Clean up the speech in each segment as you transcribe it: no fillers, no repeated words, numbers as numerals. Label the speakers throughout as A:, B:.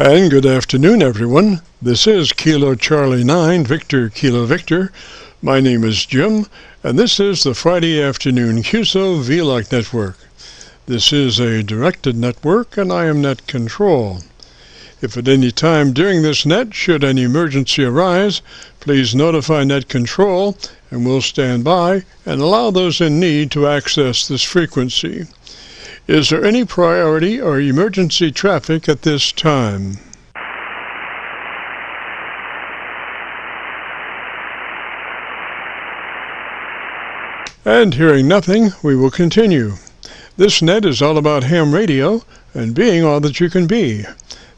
A: And good afternoon, everyone. This is Kilo Charlie 9, Victor Kilo Victor. My name is Jim, and this is the Friday afternoon Qso-Vlog network. This is a directed network, and I am net control. If at any time during this net should any emergency arise, please notify net control, and we'll stand by and allow those in need to access this frequency. Is there any priority or emergency traffic at this time? And hearing nothing, we will continue. This net is all about ham radio and being all that you can be.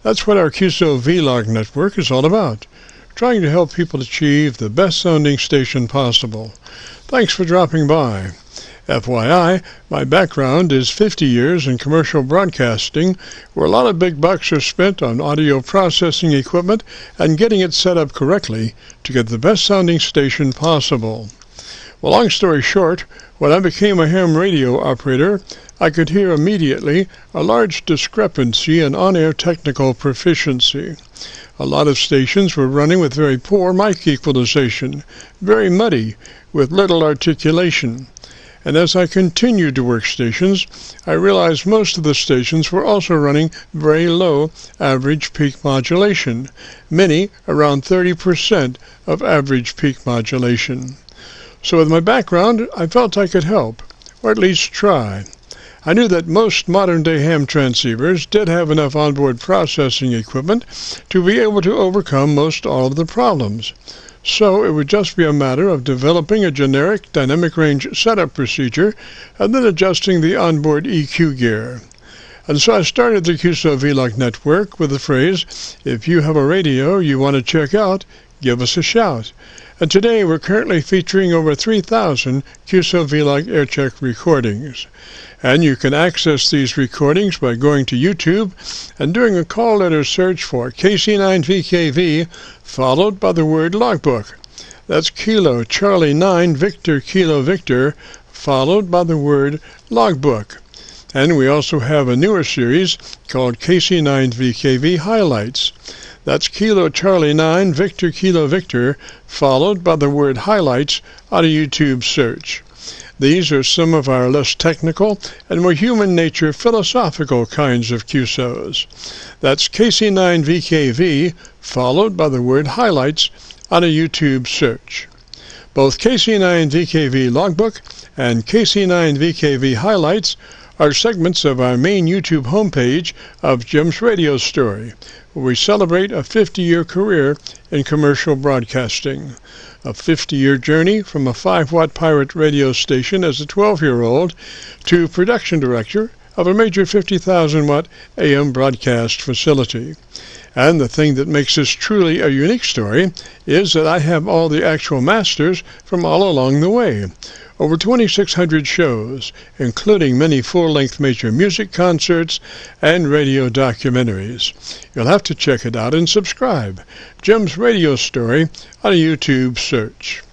A: That's what our Qso-Vlog network is all about, trying to help people achieve the best sounding station possible. Thanks for dropping by. FYI, my background is 50 years in commercial broadcasting, where a lot of big bucks are spent on audio processing equipment and getting it set up correctly to get the best sounding station possible. Well, long story short, when I became a ham radio operator, I could hear immediately a large discrepancy in on-air technical proficiency. A lot of stations were running with very poor mic equalization, very muddy, with little articulation. And as I continued to work stations, I realized most of the stations were also running very low average peak modulation, many around 30% of average peak modulation. So with my background, I felt I could help, or at least try. I knew that most modern-day ham transceivers did have enough onboard processing equipment to be able to overcome most all of the problems. So it would just be a matter of developing a generic dynamic range setup procedure and then adjusting the onboard EQ gear. And so I started the Qso-Vlog network with the phrase, if you have a radio you want to check out, give us a shout. And today we're currently featuring over 3,000 Qso-Vlog Aircheck recordings. And you can access these recordings by going to YouTube and doing a call letter search for KC9VKV, followed by the word logbook. That's Kilo Charlie 9 Victor Kilo Victor, followed by the word logbook. And we also have a newer series called KC9VKV Highlights. That's Kilo Charlie 9 Victor Kilo Victor, followed by the word highlights on a YouTube search. These are some of our less technical and more human nature philosophical kinds of QSOs. That's KC9VKV, followed by the word highlights on a YouTube search. Both KC9VKV Logbook and KC9VKV Highlights are segments of our main YouTube homepage of Jim's Radio Story, where we celebrate a 50-year career in commercial broadcasting. A 50-year journey from a 5-watt pirate radio station as a 12-year-old to production director of a major 50,000-watt AM broadcast facility. And the thing that makes this truly a unique story is that I have all the actual masters from all along the way. Over 2,600 shows, including many full-length major music concerts and radio documentaries. You'll have to check it out and subscribe. Jim's Radio Story on a YouTube search.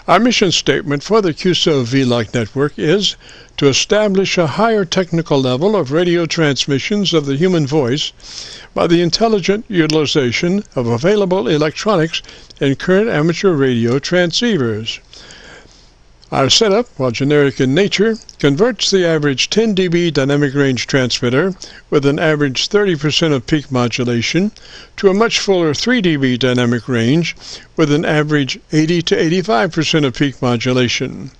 A: Our mission statement for the Qso-Vlog network is to establish a higher technical level of radio transmissions of the human voice by the intelligent utilization of available electronics in current amateur radio transceivers. Our setup, while generic in nature, converts the average 10 dB dynamic range transmitter with an average 30% of peak modulation to a much fuller 3 dB dynamic range with an average 80 to 85% of peak modulation.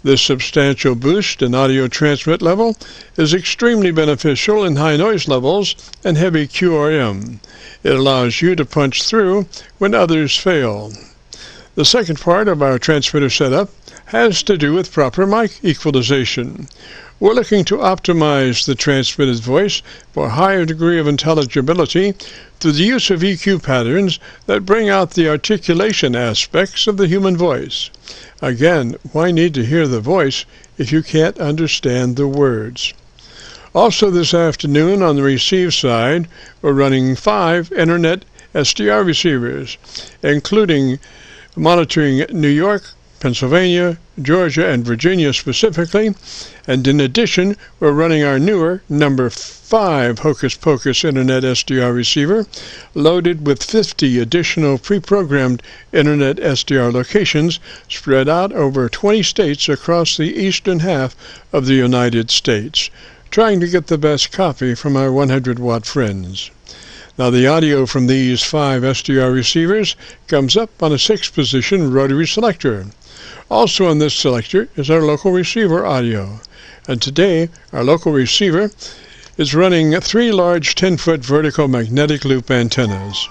A: This substantial boost in audio transmit level is extremely beneficial in high noise levels and heavy QRM. It allows you to punch through when others fail. The second part of our transmitter setup has to do with proper mic equalization. We're looking to optimize the transmitted voice for a higher degree of intelligibility through the use of EQ patterns that bring out the articulation aspects of the human voice. Again, why need to hear the voice if you can't understand the words? Also this afternoon on the receive side, we're running 5 Internet SDR receivers, including monitoring New York, Pennsylvania, Georgia, and Virginia specifically. And in addition, we're running our newer number 5 Hocus Pocus Internet SDR receiver, loaded with 50 additional pre-programmed Internet SDR locations spread out over 20 states across the eastern half of the United States, trying to get the best copy from our 100-watt friends. Now, the audio from these 5 SDR receivers comes up on a 6-position rotary selector. Also on this selector is our local receiver audio. And today, our local receiver is running 3 large 10-foot vertical magnetic loop antennas.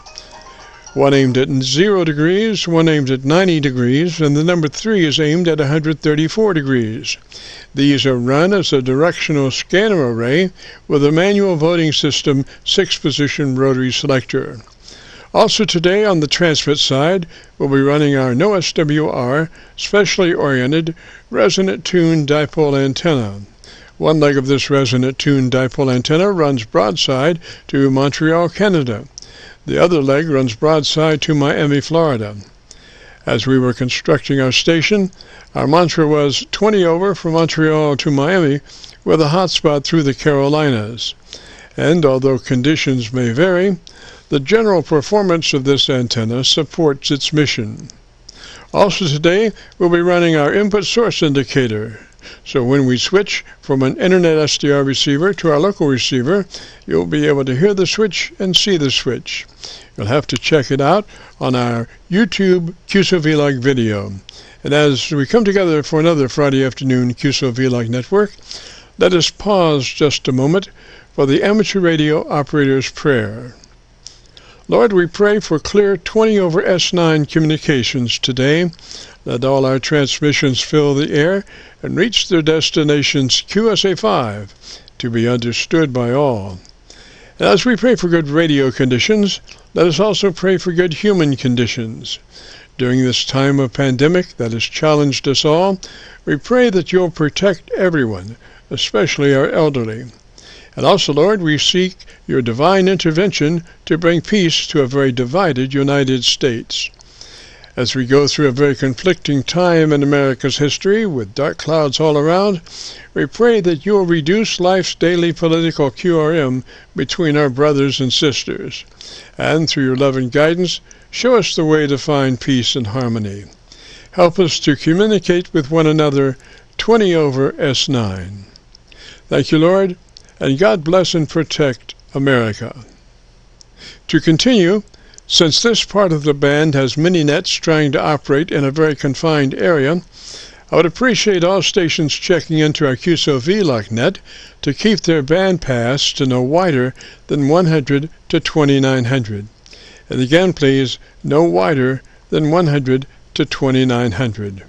A: One aimed at 0 degrees, one aimed at 90 degrees, and the number 3 is aimed at 134 degrees. These are run as a directional scanner array with a manual voting system 6-position rotary selector. Also today on the transmit side, we'll be running our no SWR specially oriented resonant tuned dipole antenna. One leg of this resonant tuned dipole antenna runs broadside to Montreal, Canada. The other leg runs broadside to Miami, Florida. As we were constructing our station, our mantra was 20 over from Montreal to Miami with a hotspot through the Carolinas. And although conditions may vary, the general performance of this antenna supports its mission. Also today, we'll be running our input source indicator. So when we switch from an Internet SDR receiver to our local receiver, you'll be able to hear the switch and see the switch. You'll have to check it out on our YouTube Qso-Vlog video. And as we come together for another Friday afternoon Qso-Vlog network, let us pause just a moment for the amateur radio operator's prayer. Lord, we pray for clear 20 over S9 communications today. Let all our transmissions fill the air and reach their destinations QSA5 to be understood by all. And as we pray for good radio conditions, let us also pray for good human conditions. During this time of pandemic that has challenged us all, we pray that you'll protect everyone, especially our elderly. And also, Lord, we seek your divine intervention to bring peace to a very divided United States. As we go through a very conflicting time in America's history with dark clouds all around, we pray that you will reduce life's daily political QRM between our brothers and sisters, and through your love and guidance, show us the way to find peace and harmony. Help us to communicate with one another 20 over S9. Thank you, Lord, and God bless and protect America. To continue, since this part of the band has many nets trying to operate in a very confined area, I would appreciate all stations checking into our Qso-Vlog net to keep their band pass to no wider than 100 to 2900. And again, please, no wider than 100 to 2900.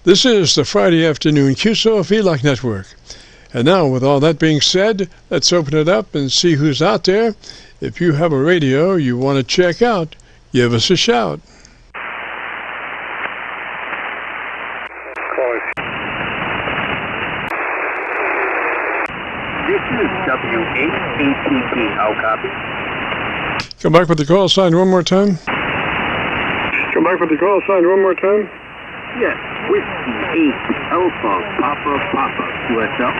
A: This is the Friday afternoon Qso-Vlog network. And now, with all that being said, let's open it up and see who's out there. If you have a radio you want to check out, give us a shout.
B: This is W8ATP. How copy?
A: Come back with the call sign one more time. Come back with the call sign one more time.
B: Yes, Whiskey 8 Alpha Papa Papa QSL.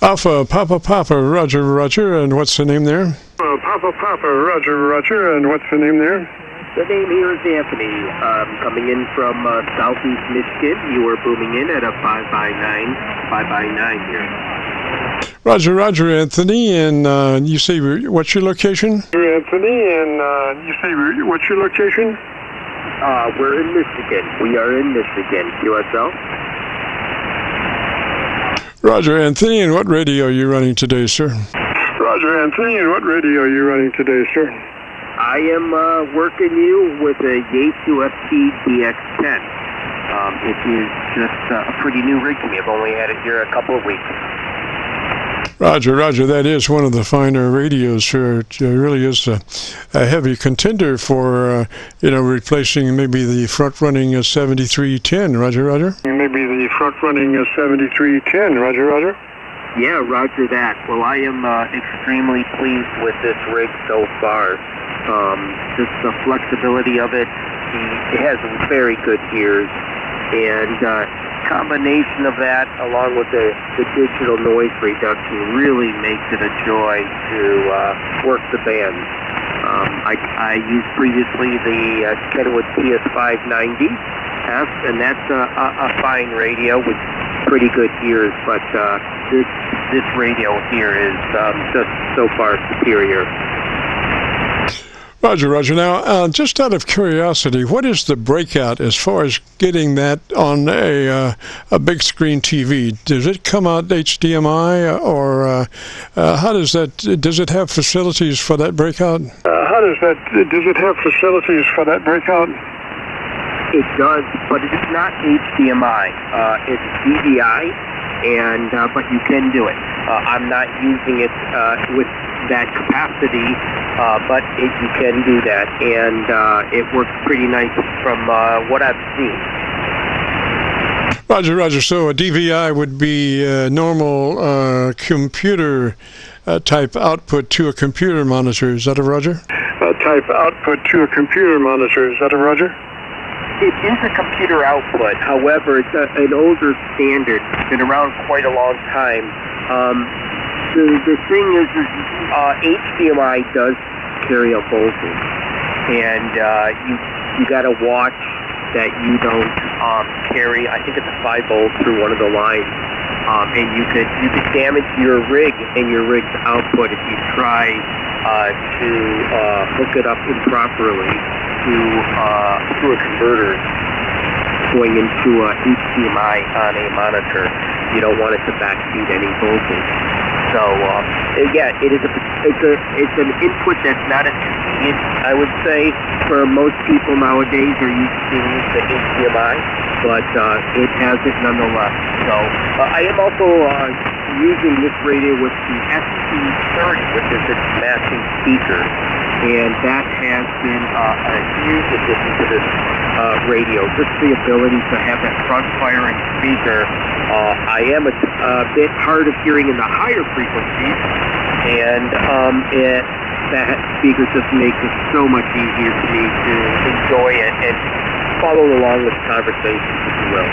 A: Alpha Papa Papa Roger Roger, and what's the name there?
C: Papa Papa Roger Roger, and what's the name there?
B: The name here is Anthony. Coming in from southeast Michigan. You are booming in at a 5x9 here.
A: Roger Roger, Anthony, and you say what's your location?
C: Anthony, and you say what's your location?
B: We're in Michigan. We are in Michigan. QSL.
A: Roger, Anthony, and what radio are you running today, sir?
C: Roger, Anthony, and what radio are you running today, sir?
B: I am working you with a Yates UFT DX10. It is just a pretty new rig to me. I've only had it here a couple of weeks.
A: Roger, Roger, that is one of the finer radios, sir. It really is a heavy contender for, replacing maybe the front-running 7310. Roger, Roger?
C: Maybe the front-running 7310. Roger, Roger?
B: Yeah, roger that. Well, I am extremely pleased with this rig so far. Just the flexibility of it, it has very good ears, and combination of that along with the digital noise reduction really makes it a joy to work the band. I used previously the Kenwood PS590S, and that's a fine radio with pretty good ears, but this radio here is just so far superior.
A: Roger, Roger. Now, just out of curiosity, what is the breakout as far as getting that on a big screen TV? Does it come out HDMI, or how does that? Does it have facilities for that breakout?
C: Does it have facilities for that breakout?
B: It does, but it is not HDMI. It's DVI, and but you can do it. I'm not using it with that capacity, but you can do that, and it works pretty nice from what I've seen.
A: Roger, Roger. So a DVI would be normal computer type output to a computer monitor. Is that a Roger?
C: Type output to a computer monitor. Is that a Roger?
B: It is a computer output. However, it's an older standard. It's been around quite a long time. The thing is HDMI does carry a voltage, and you got to watch that you don't carry. I think it's a 5 volt through one of the lines, and you could damage your rig and your rig's output if you try to hook it up improperly through a converter going into HDMI on a monitor. You don't want it to backfeed any voltage. So yeah, it's an input that's not as convenient, I would say, for most people nowadays are used to the HDMI, but it has it nonetheless. So I am also using this radio with the ST30, which is its matching speaker, and that has been a huge addition to this radio. Just the ability to have that front-firing speaker. I am a bit hard of hearing in the higher frequencies, and that speaker just makes it so much easier for me to enjoy it and follow along with conversations, if you will.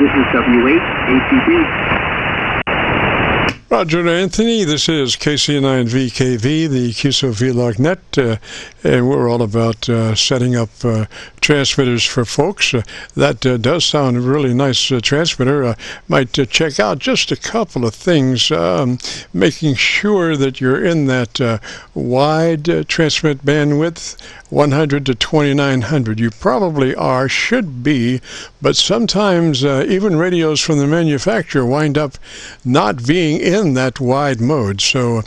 B: This is W8ATB.
A: Roger, Anthony. This is KC9VKV, the Qso-Vlog net, and we're all about setting up transmitters for folks. That does sound a really nice transmitter. Might check out just a couple of things, making sure that you're in that wide transmit bandwidth, 100 to 2900. You probably are, should be, but sometimes even radios from the manufacturer wind up not being in that wide mode. So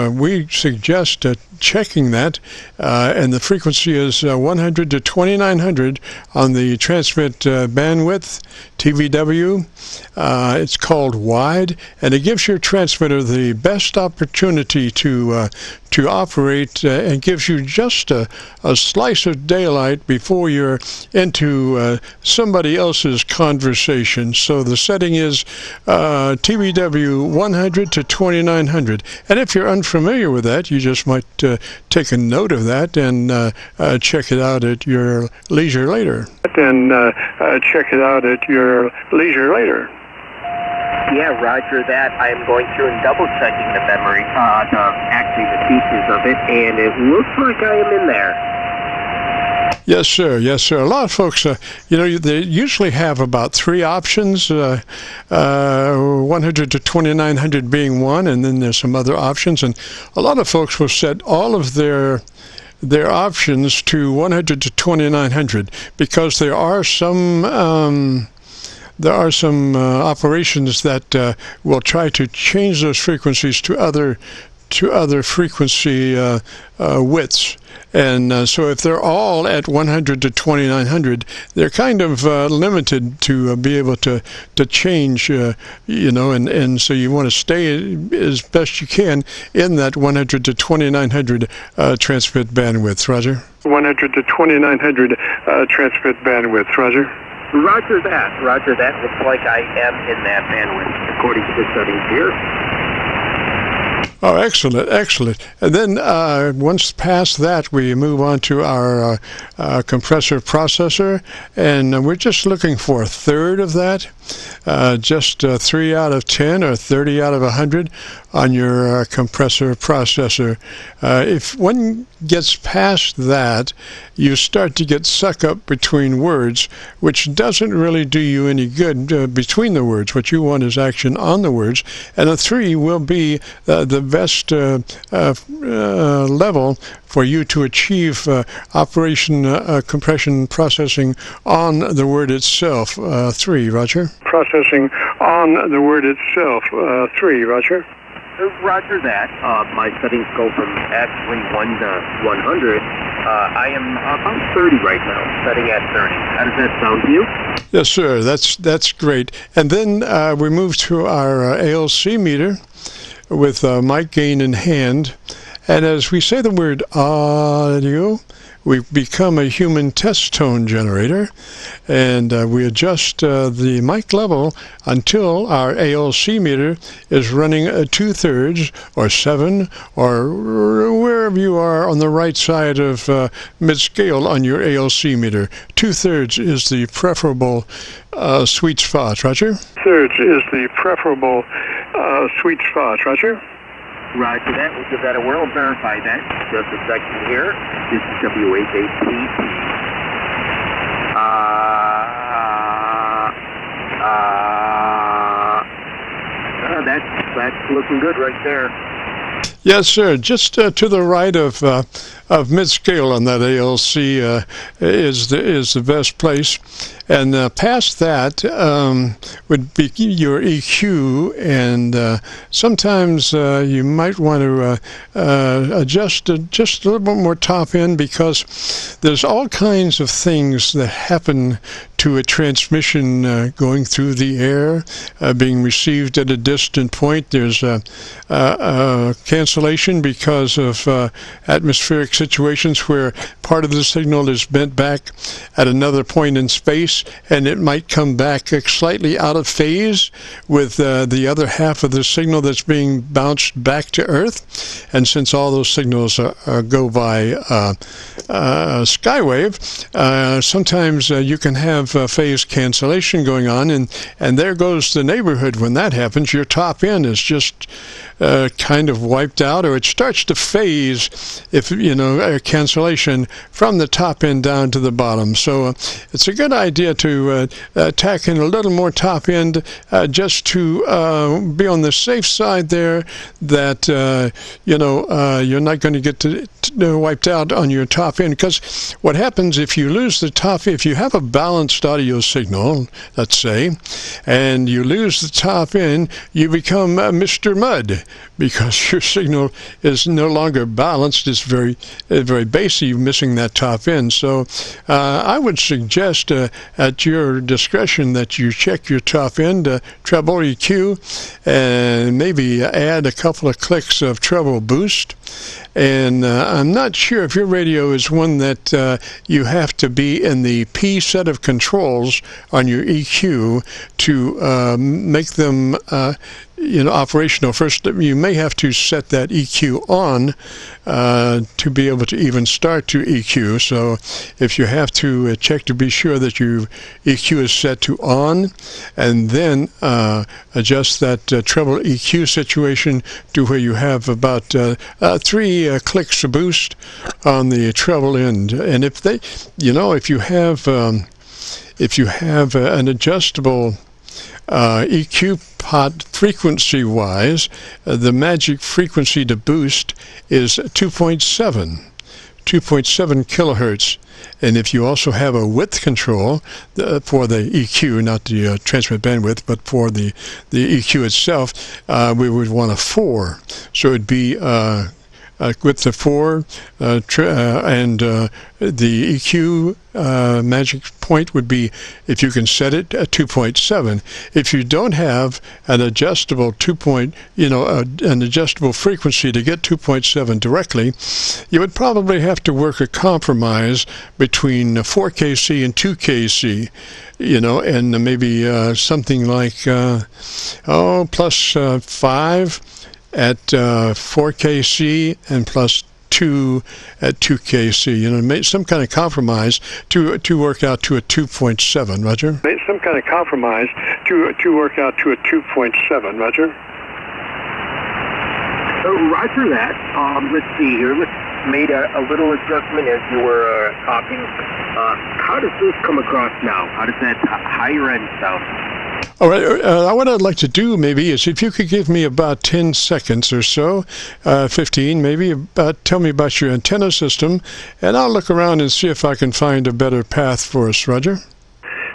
A: we suggest checking that, and the frequency is 100 to 2900 on the transmit bandwidth, TVW. It's called wide, and it gives your transmitter the best opportunity to operate and gives you just a slice of daylight before you're into somebody else's conversation. So the setting is TVW 100 to 2900. And if you're unfamiliar with that, you just might take a note of that and check it out at your leisure later.
B: Yeah, roger that. I am going through and double-checking the memory, actually the features of it, and it looks like I am in there.
A: Yes, sir. Yes, sir. A lot of folks, they usually have about 3 options, 100 to 2900 being one, and then there's some other options. And a lot of folks will set all of their options to 100 to 2900 because there are some operations that will try to change those frequencies to other frequency widths. And so if they're all at 100 to 2900, they're kind of limited to be able to change, and so you want to stay as best you can in that 100 to 2900 transmit bandwidth. Roger?
C: 100 to 2900 transmit bandwidth. Roger?
B: Roger that. Roger that. Looks like I am in that bandwidth according to the settings here.
A: Oh, excellent, excellent. And then once past that, we move on to our compressor processor, and we're just looking for a third of that, just 3 out of 10 or 30 out of 100 on your compressor processor. If one gets past that, you start to get suck up between words, which doesn't really do you any good between the words. What you want is action on the words, and a 3 will be the best level for you to achieve compression processing on the word itself. 3, Roger.
C: Processing on the word itself. 3, Roger.
B: Roger that. My settings go from actually 1 to 100. I am about 30 right now, setting at 30. How does that sound to you?
A: Yes, sir. That's great. And then we move to our ALC meter with mic gain in hand. And as we say the word audio, we become a human test tone generator, and we adjust the mic level until our ALC meter is running 2/3 or 7 or wherever you are on the right side of mid-scale on your ALC meter. 2/3 is the preferable sweet spot. Roger?
C: 2/3 is the preferable sweet spot. Roger?
B: Roger that. We'll give that a whirl. Verify that. Just a second here. This is WH8PT. That's looking good right there.
A: Yes, sir. Just to the right of mid-scale on that ALC is the best place. And past that would be your EQ, and sometimes you might want to adjust just a little bit more top end, because there's all kinds of things that happen to a transmission going through the air, being received at a distant point. There's cancellation because of atmospheric situations where part of the signal is bent back at another point in space, and it might come back slightly out of phase with the other half of the signal that's being bounced back to Earth. And since all those signals go by skywave, sometimes you can have phase cancellation going on, and there goes the neighborhood when that happens. Your top end is just kind of wiped out, or it starts to phase, if cancellation from the top end down to the bottom. So it's a good idea to tack in a little more top end, just to be on the safe side there, that you're not going to get wiped out on your top end. Because what happens if you lose the top, if you have a balanced audio signal, let's say, and you lose the top end, you become Mr. Mud, because your signal is no longer balanced. It's very bassy, missing that top end. So I would suggest at your discretion that you check your top end, treble EQ, and maybe add a couple of clicks of treble boost. And I'm not sure if your radio is one that you have to be in the P set of controls on your EQ to make them operational. First, you may have to set that EQ on to be able to even start to EQ. So if you have to check to be sure that your EQ is set to on, and then adjust that treble EQ situation to where you have about 3 clicks of boost on the treble end. And if you have an adjustable EQ pot frequency-wise, the magic frequency to boost is 2.7 kilohertz. And if you also have a width control for the EQ, not the transmit bandwidth, but for the EQ itself, we would want a 4. So it'd be with the 4 and the EQ magic point would be, if you can set it at 2.7. If you don't have an adjustable an adjustable frequency to get 2.7 directly, you would probably have to work a compromise between 4 KC and 2 KC, and maybe something like plus 5 at 4KC and plus 2 at 2KC. You know, make some kind of compromise to work out to a 2.7. Roger.
C: Make some kind of compromise to work out to a 2.7. Roger.
B: Roger that. Let's see here. Let's made a little adjustment as you were talking. How does this come across now? How does that higher end sound?
A: All right. What I'd like to do maybe is if you could give me about 10 seconds or so, 15 maybe, tell me about your antenna system, and I'll look around and see if I can find a better path for us, Roger.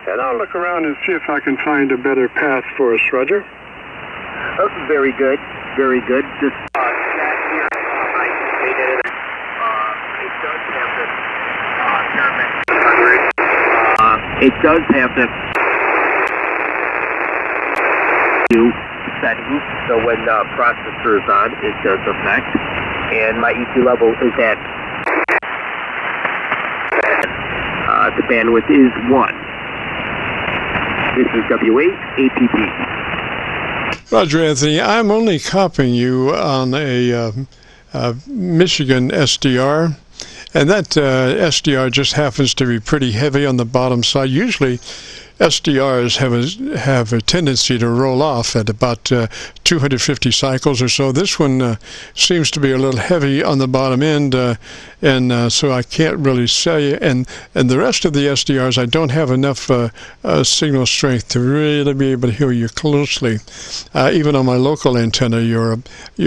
C: And I'll look around and see if I can find a better path for us, Roger.
B: Very good. Very good. Just it does have the settings, so when the processor is on, it does affect. And my EQ level is at the bandwidth is 1. This is W8 APP.
A: Roger, Anthony, I'm only copying you on a Michigan SDR. And that SDR just happens to be pretty heavy on the bottom side. Usually SDRs have a tendency to roll off at about 250 cycles or so. This one seems to be a little heavy on the bottom end, and so I can't really say. And the rest of the SDRs, I don't have enough signal strength to really be able to hear you closely. Even on my local antenna, you're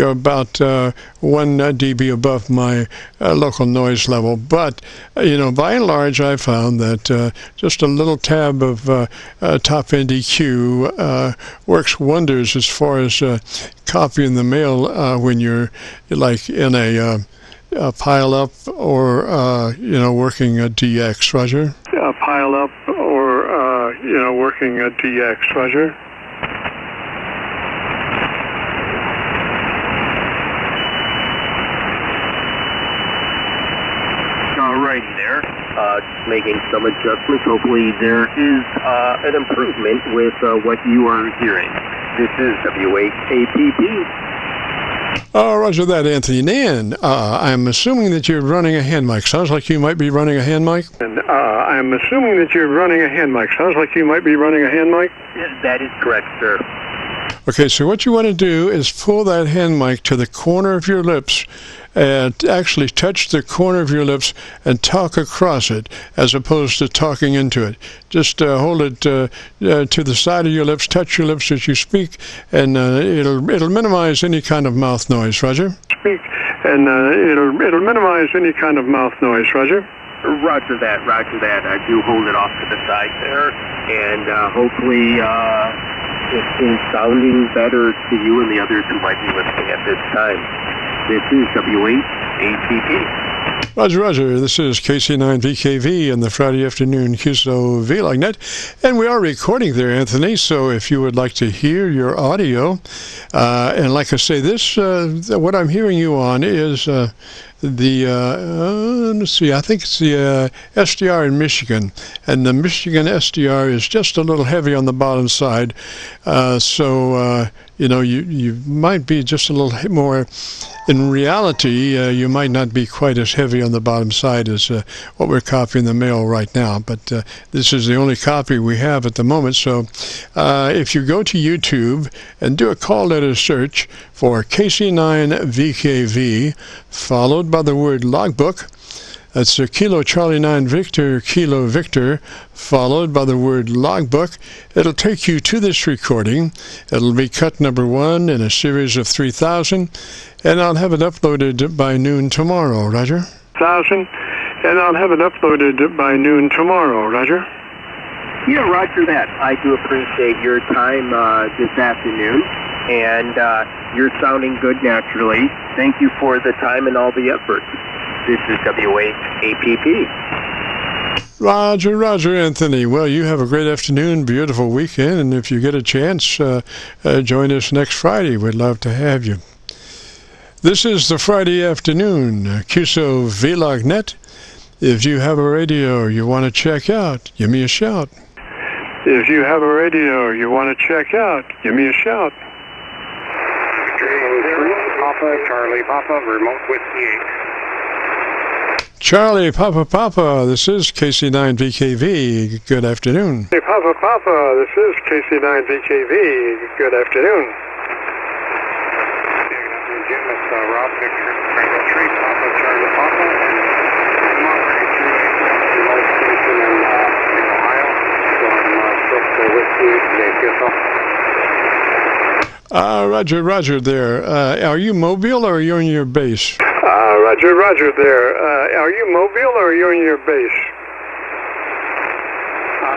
A: about 1 dB above my local noise level. But you know, by and large, I found that just a little tab of top end EQ works wonders as far as copying the mail when you're like in a pile up or you know, working a DX. Roger.
C: Pile up or you know, working a DX. Roger.
B: Alrighty there. Just making some adjustments. Hopefully there is an improvement with what you are hearing. This is W8APP.
A: Roger that, Anthony. Nan, I'm assuming that you're running a hand mic. Sounds like you might be running a hand mic.
C: And I'm assuming that you're running a hand mic. Sounds like you might be running a hand mic.
B: That is correct, sir.
A: Okay, so what you want to do is pull that hand mic to the corner of your lips and actually touch the corner of your lips and talk across it as opposed to talking into it. Just hold it to the side of your lips, touch your lips as you speak, and it'll minimize any kind of mouth noise. Roger?
C: Speak, and it'll minimize any kind of mouth noise. Roger?
B: Roger that, roger that. I do hold it off to the side there, and hopefully it is sounding better to you and the others who might be listening at this time. This is W8APP.
A: Roger, Roger. This is KC9VKV in the Friday afternoon Qso-Vlog net. And we are recording there, Anthony, so if you would like to hear your audio, and like I say, this, what I'm hearing you on is let's see, I think it's the SDR in Michigan, and the Michigan SDR is just a little heavy on the bottom side, so you know, you might be just a little more. In reality, you might not be quite as heavy on the bottom side as what we're copying the mail right now, but this is the only copy we have at the moment. So if you go to YouTube and do a call letter search for KC9VKV, followed by the word logbook, that's a Kilo Charlie 9 Victor, Kilo Victor, followed by the word logbook. It'll take you to this recording. It'll be cut number 1 in a series of 3,000, and I'll have it uploaded by noon tomorrow. Roger?
C: 1,000, and I'll have it uploaded by noon tomorrow. Roger?
B: Yeah, roger that. I do appreciate your time this afternoon, and you're sounding good naturally. Thank you for the time and all the effort. This is W8APP.
A: Roger, Roger, Anthony. Well, you have a great afternoon, beautiful weekend, and if you get a chance, join us next Friday. We'd love to have you. This is the Friday afternoon Qso-Vlog net. If you have a radio you want to check out, give me a shout.
C: If you have a radio you want to check out, give me a shout. Papa, Charlie Papa, remote Whiskey 8.
A: Charlie Papa, this is KC9VKV. Good afternoon.
C: Hey, Papa, this is KC9VKV. Good afternoon. Jim, it's Rob Victor, Bravo 3, Papa, Charlie Papa, and I'm operating through a remote station in Ohio, so I'm booked for Whiskey 8 today, Qso.
A: Roger there. Are you mobile or are you on your base?
C: Roger there. Are you mobile or are you on your base?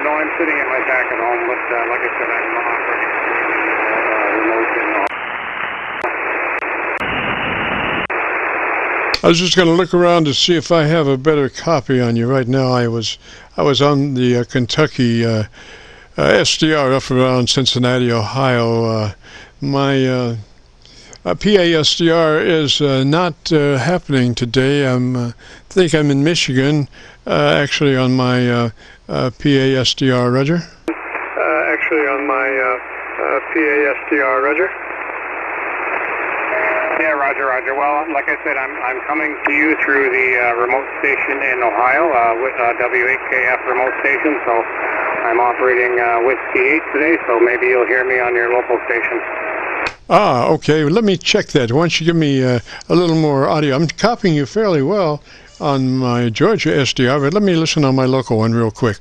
C: No, I'm sitting in my shack at home, but like I said, I'm operating through remote in
A: I was just going to look around to see if I have a better copy on you right now. I was on the Kentucky SDR up around Cincinnati, Ohio. My PA SDR is not happening today. I think I'm in Michigan, actually on my PA SDR. Roger.
C: Actually on my PA SDR. Roger. Yeah, Roger. Well, like I said, I'm coming to you through the remote station in Ohio, with W8KF remote station. So I'm operating Whiskey 8 today. So maybe you'll hear me on your local station.
A: Okay. Let me check that. Why don't you give me a little more audio? I'm copying you fairly well on my Georgia SDR, but let me listen on my local one real quick.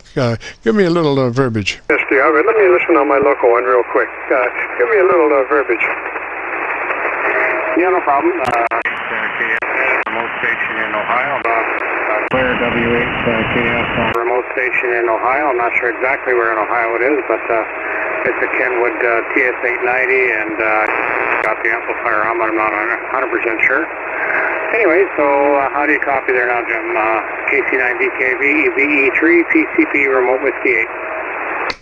A: Give me a little verbiage.
C: SDR, but let me listen on my local one real quick. Give me a little verbiage. Yeah, no problem. Remote station in Ohio. Clear W8KF. Remote station in Ohio. I'm not sure exactly where in Ohio it is, but it's a Kenwood TS890, and got the amplifier on, but I'm not 100% sure. Anyway, so how do you copy there now, Jim? KC9VKV, VE3, PCP, remote Whiskey 8.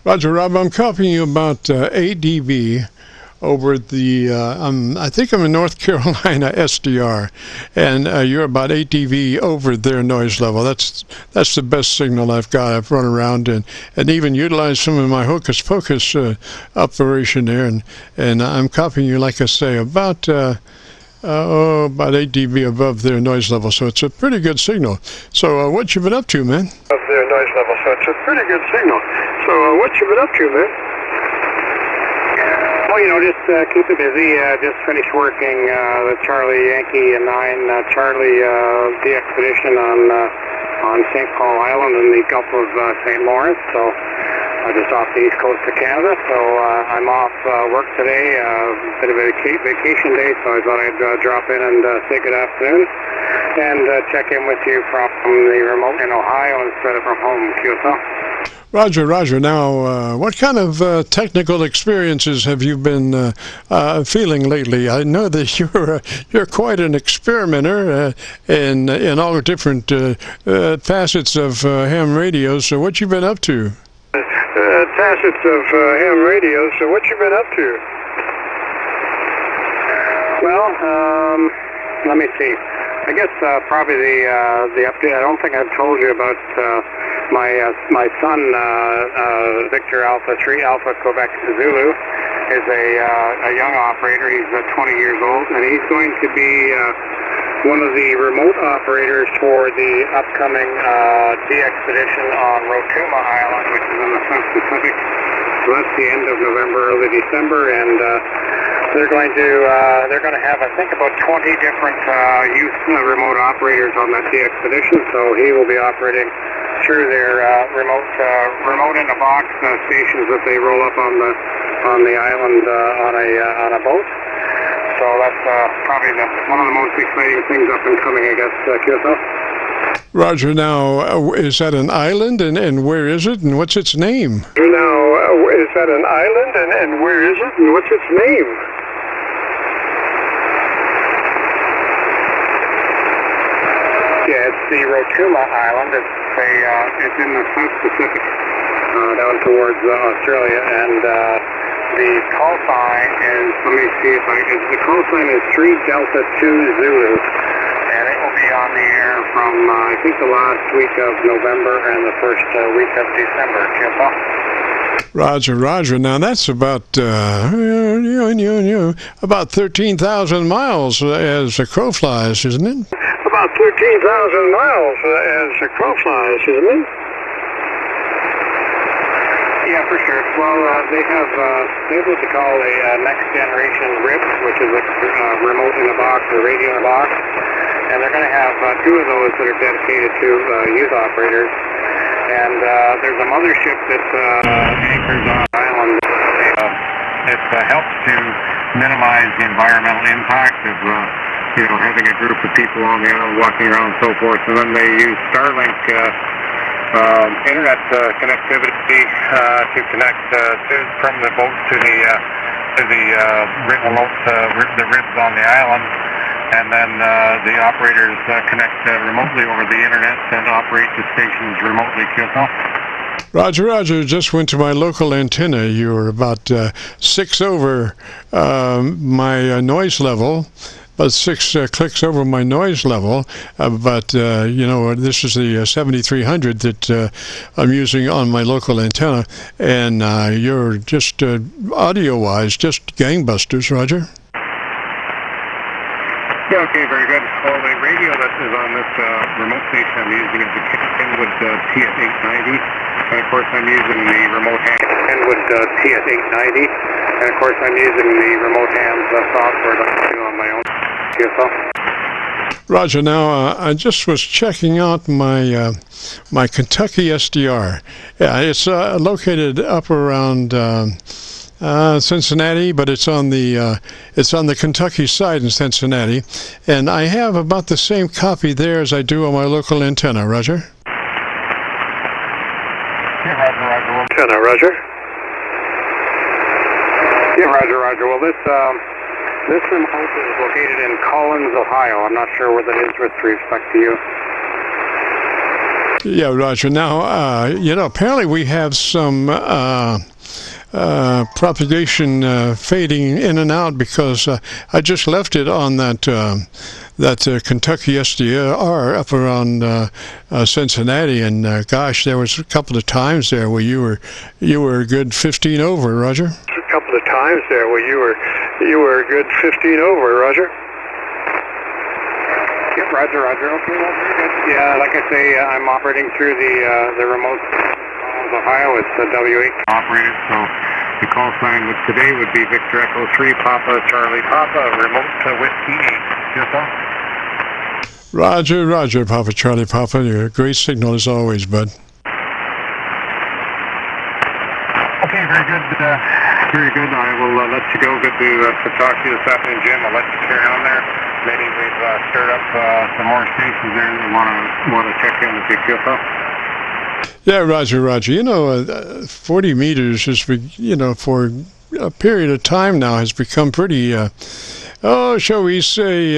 A: Roger, Rob, I'm copying you about 8 dB over the, I think I'm in North Carolina SDR, and you're about 8 dB over their noise level. That's the best signal I've got. I've run around and even utilized some of my hocus pocus operation there, and I'm copying you, like I say, about 8 dB above their noise level. So it's a pretty good signal. So what you been up to, man?
C: Of their noise level. So it's a pretty good signal. So what you been up to, man? Well, you know, just keep it busy. Just finished working the Charlie Yankee 9 Charlie the expedition on St. Paul Island in the Gulf of St. Lawrence. So just off the east coast of Canada. So I'm off work today. Bit of a vacation day, so I thought I'd drop in and say good afternoon and check in with you from the remote in Ohio instead of from home, Qso.
A: Roger. Now, what kind of technical experiences have you been feeling lately? I know that you're quite an experimenter in all different facets of ham radio. So, what you been up to?
C: Facets of ham radio. So, what you been up to? Well, let me see. I guess probably the update. I don't think I've told you about my son Victor Alpha 3 Alpha Quebec Zulu is a young operator. He's 20 years old, and he's going to be one of the remote operators for the upcoming expedition on Rotuma Island, which is in the South Pacific. So that's the end of November, early December, and they're going to have, I think, about 20 different youth remote operators on that expedition. So he will be operating through their remote in a box stations that they roll up on the island on a boat. So that's probably one of the most exciting things up and coming, I guess, Qso.
A: Roger. Now, is that an island, and where is it, and what's its name?
C: Now, is that an island, and where is it, and what's its name? Yeah, it's the Rotuma Island. It's in the South Pacific, down towards Australia, and the call sign is, let me see if the call sign is 3 Delta 2 Zulu, and it will be on the air from, I think, the last week of November and the first week of December, Qso.
A: Roger, Roger. Now that's about 13,000 miles as a crow flies, isn't it?
C: About 13,000 miles as a crow flies, isn't it? Yeah, for sure. Well, they have what they call a next generation RIB, which is a remote in a box or radio in a box, and they're going to have two of those that are dedicated to youth operators. And there's a mothership that anchors on the island. It helps to minimize the environmental impact of having a group of people on the island walking around and so forth. And then they use Starlink internet connectivity to connect from the boat to the ribs on the island. And then the operators connect remotely over the internet and operate the stations remotely, QSO.
A: Roger, Roger. Just went to my local antenna. You were about 6 over my noise level, about 6 clicks over my noise level. But this is the 7300 that I'm using on my local antenna. And you're just audio-wise, just gangbusters, Roger.
C: Yeah, okay, very good. Well, the radio that is on this remote station I'm using is the Kenwood TS890, and of course I'm using the remote ham Kenwood TS890, and of course I'm using the remote hams software that I do on my own QSO.
A: Roger. Now I just was checking out my my Kentucky SDR. Yeah, it's located up around Cincinnati, but it's on the Kentucky side in Cincinnati, and I have about the same copy there as I do on my local antenna. Roger.
C: Yeah, Roger. Antenna, Roger. Yeah, Roger. Well, this remote is located in Collins, Ohio. I'm not sure where that is with respect to you.
A: Yeah, Roger. Now, apparently we have some propagation fading in and out because I just left it on that Kentucky SDR up around Cincinnati, and gosh, there was a couple of times there where you were a good 15 over, Roger.
C: A couple of times there where you were a good 15 over, Roger. Yep, Roger. Okay, well, very good. Yeah, like I say, I'm operating through the remote. Ohio, it's the W8 operated, so the call sign today would be Victor Echo 3, Papa Charlie Papa, remote Whiskey 8.
A: Roger, Papa Charlie Papa. You're a great signal as always, bud.
C: Okay, very good. I will let you go. Good to talk to you this afternoon, Jim. I'll let you carry on there. Maybe we've stirred up some more stations there that want to check in with you, QSO.
A: Yeah, Roger. 40 meters is, for a period of time now has become pretty, shall we say,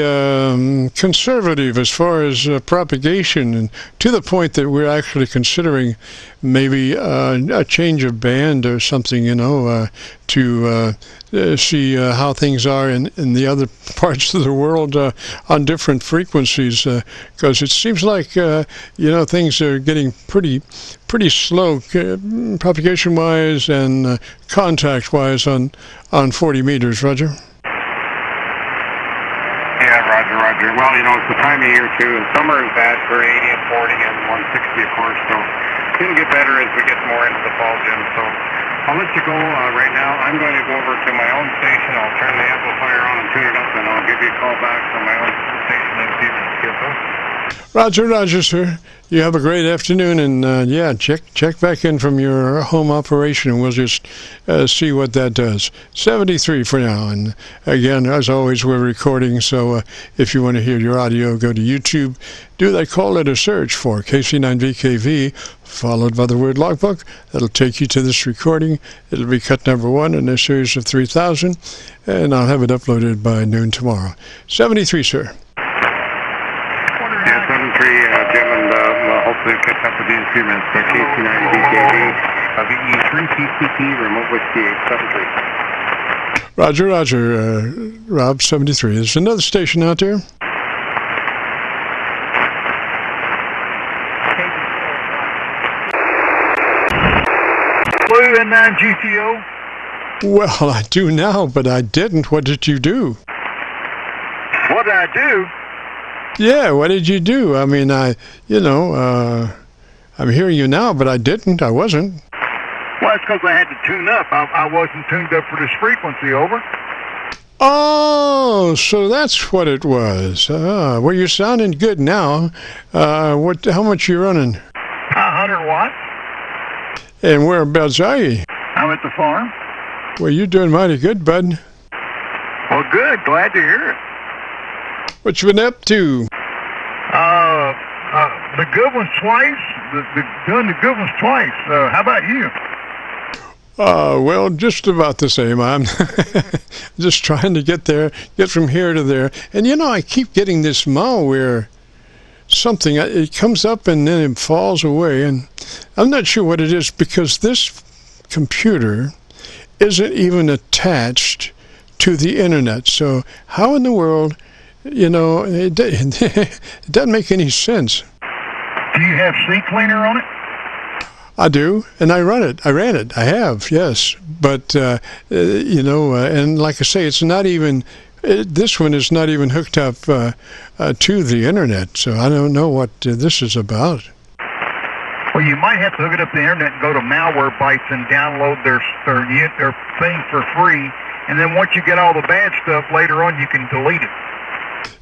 A: conservative as far as propagation, and to the point that we're actually considering maybe a change of band or something, to see how things are in the other parts of the world on different frequencies, because it seems like things are getting pretty slow propagation-wise and contact-wise on 40 meters. Roger.
C: Yeah, Roger. Well, it's the time of year too, and summer is bad for 80 and 40 and 160, of course. So it'll get better as we get more into the fall, Jim. So I'll let you go right now. I'm going to go over to my own station. I'll turn the amplifier on and tune it up, and I'll give you a call back from my own station in the evening.
A: Roger, sir. You have a great afternoon, and check back in from your home operation, and we'll just see what that does. 73 for now, and again, as always, we're recording, so if you want to hear your audio, go to YouTube, do that call letter search for KC9VKV, followed by the word logbook. That'll take you to this recording. It'll be cut number 1 in a series of 3,000, and I'll have it uploaded by noon tomorrow. 73, sir.
C: Yeah, 73, Jim, and hopefully I'll catch up with you in a few minutes. KC9VKV, VE3 PCP, remote whiskey 873.
A: Roger, Rob 73. There's another station out there.
D: blue N9 GTO?
A: Well, I do now, but I didn't. What did you do?
D: What did I do?
A: Yeah, what did you do? I mean, I'm hearing you now, but I didn't. I wasn't.
D: Well, it's because I had to tune up. I wasn't tuned up for this frequency, over.
A: Oh, so that's what it was. Well, you're sounding good now. How much you running?
D: 100 watts.
A: And whereabouts are you?
D: I'm at the farm.
A: Well, you're doing mighty good, bud.
D: Well, good. Glad to hear it.
A: What you been up to?
D: The good ones twice. Doing the good ones twice. How about you?
A: Well, just about the same. I'm just trying to get from here to there. And I keep getting this malware something. It comes up and then it falls away. And I'm not sure what it is because this computer isn't even attached to the internet. So how in the world, it doesn't make any sense.
D: Do you have CCleaner on it?
A: I do, and I ran it. I have, yes. But, and like I say, it's not even, this one is not even hooked up to the internet, so I don't know what this is about.
D: Well, you might have to hook it up to the internet and go to Malwarebytes and download their thing for free, and then once you get all the bad stuff, later on you can delete it.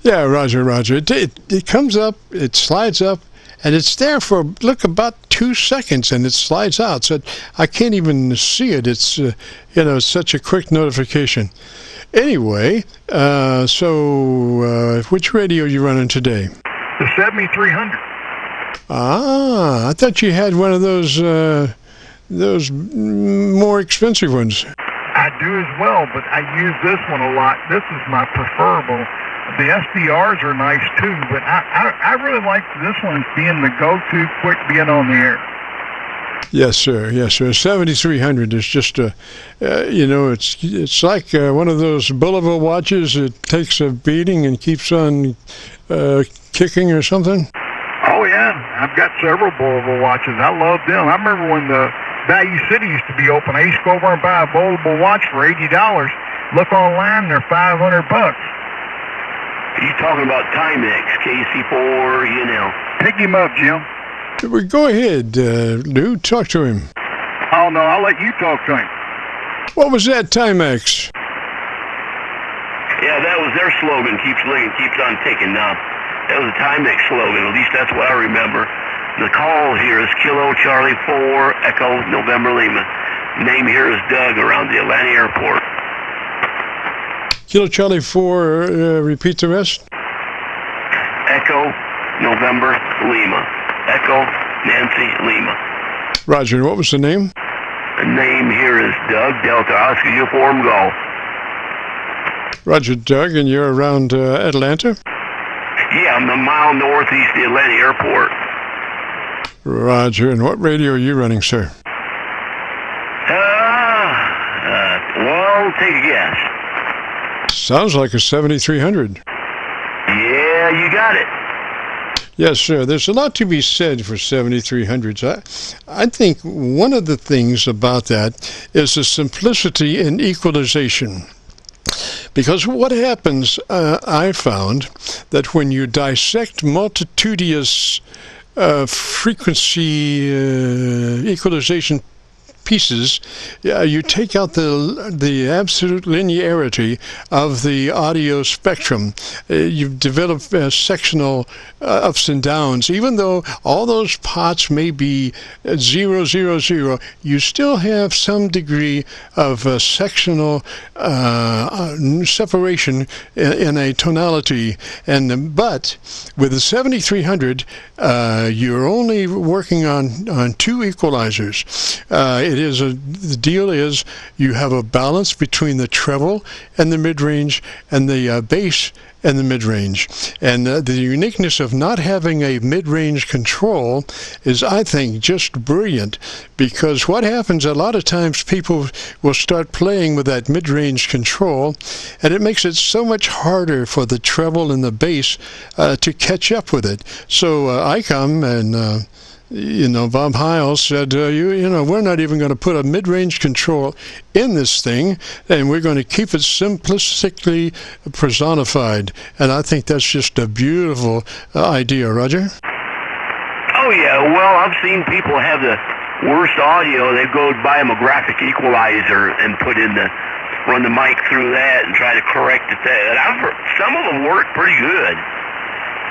A: Yeah, Roger. It comes up, it slides up, and it's there for, about 2 seconds, and it slides out. So I can't even see it. It's, such a quick notification. Anyway, which radio are you running today?
D: The 7300.
A: Ah, I thought you had one of those more expensive ones.
D: I do as well, but I use this one a lot. This is my preferable. The SDRs are nice too, but I really like this one being the go-to, quick being on the air.
A: Yes, sir. 7300 is just it's like one of those Bulliver watches. It takes a beating and keeps on kicking or something.
D: Oh yeah, I've got several Bulliver watches. I love them. I remember when the Value City used to be open. I used to go over and buy a Bulliver watch for $80. Look online, they're $500.
E: He's talking about Timex, KC4,
D: Pick him up, Jim.
A: Well, go ahead, Lou. Talk to him.
D: Oh, no, I'll let you talk to him.
A: What was that, Timex?
E: Yeah, that was their slogan, keeps licking, keeps on ticking. Now, that was a Timex slogan, at least that's what I remember. The call here is Kilo Charlie 4 Echo November Lima. Name here is Doug around the Atlanta airport.
A: Kilo Charlie 4, repeat the rest.
E: Echo November Lima. Echo Nancy Lima.
A: Roger, what was the name?
E: The name here is Doug Delta Oscar Uniform Golf.
A: Roger, Doug, and you're around Atlanta?
E: Yeah, I'm a mile northeast of the Atlanta airport.
A: Roger, and what radio are you running, sir?
E: Well, take a guess.
A: Sounds like a 7300.
E: Yeah, you got it.
A: Yes, sir. There's a lot to be said for 7300s. I think one of the things about that is the simplicity in equalization. Because what happens, I found, that when you dissect multitudinous frequency equalization pieces, you take out the absolute linearity of the audio spectrum. You've developed sectional ups and downs. Even though all those pots may be 0, 0, 0, you still have some degree of sectional separation in a tonality. But with the 7300, you're only working on two equalizers. The deal is you have a balance between the treble and the mid-range and the bass and the mid-range. And the uniqueness of not having a mid-range control is, I think, just brilliant, because what happens a lot of times, people will start playing with that mid-range control, and it makes it so much harder for the treble and the bass to catch up with it. So I come and Bob Heil said, we're not even going to put a mid-range control in this thing, and we're going to keep it simplistically personified. And I think that's just a beautiful idea, Roger.
E: Oh, yeah. Well, I've seen people have the worst audio. They go buy them a graphic equalizer and run the mic through that and try to correct it. Some of them work pretty good.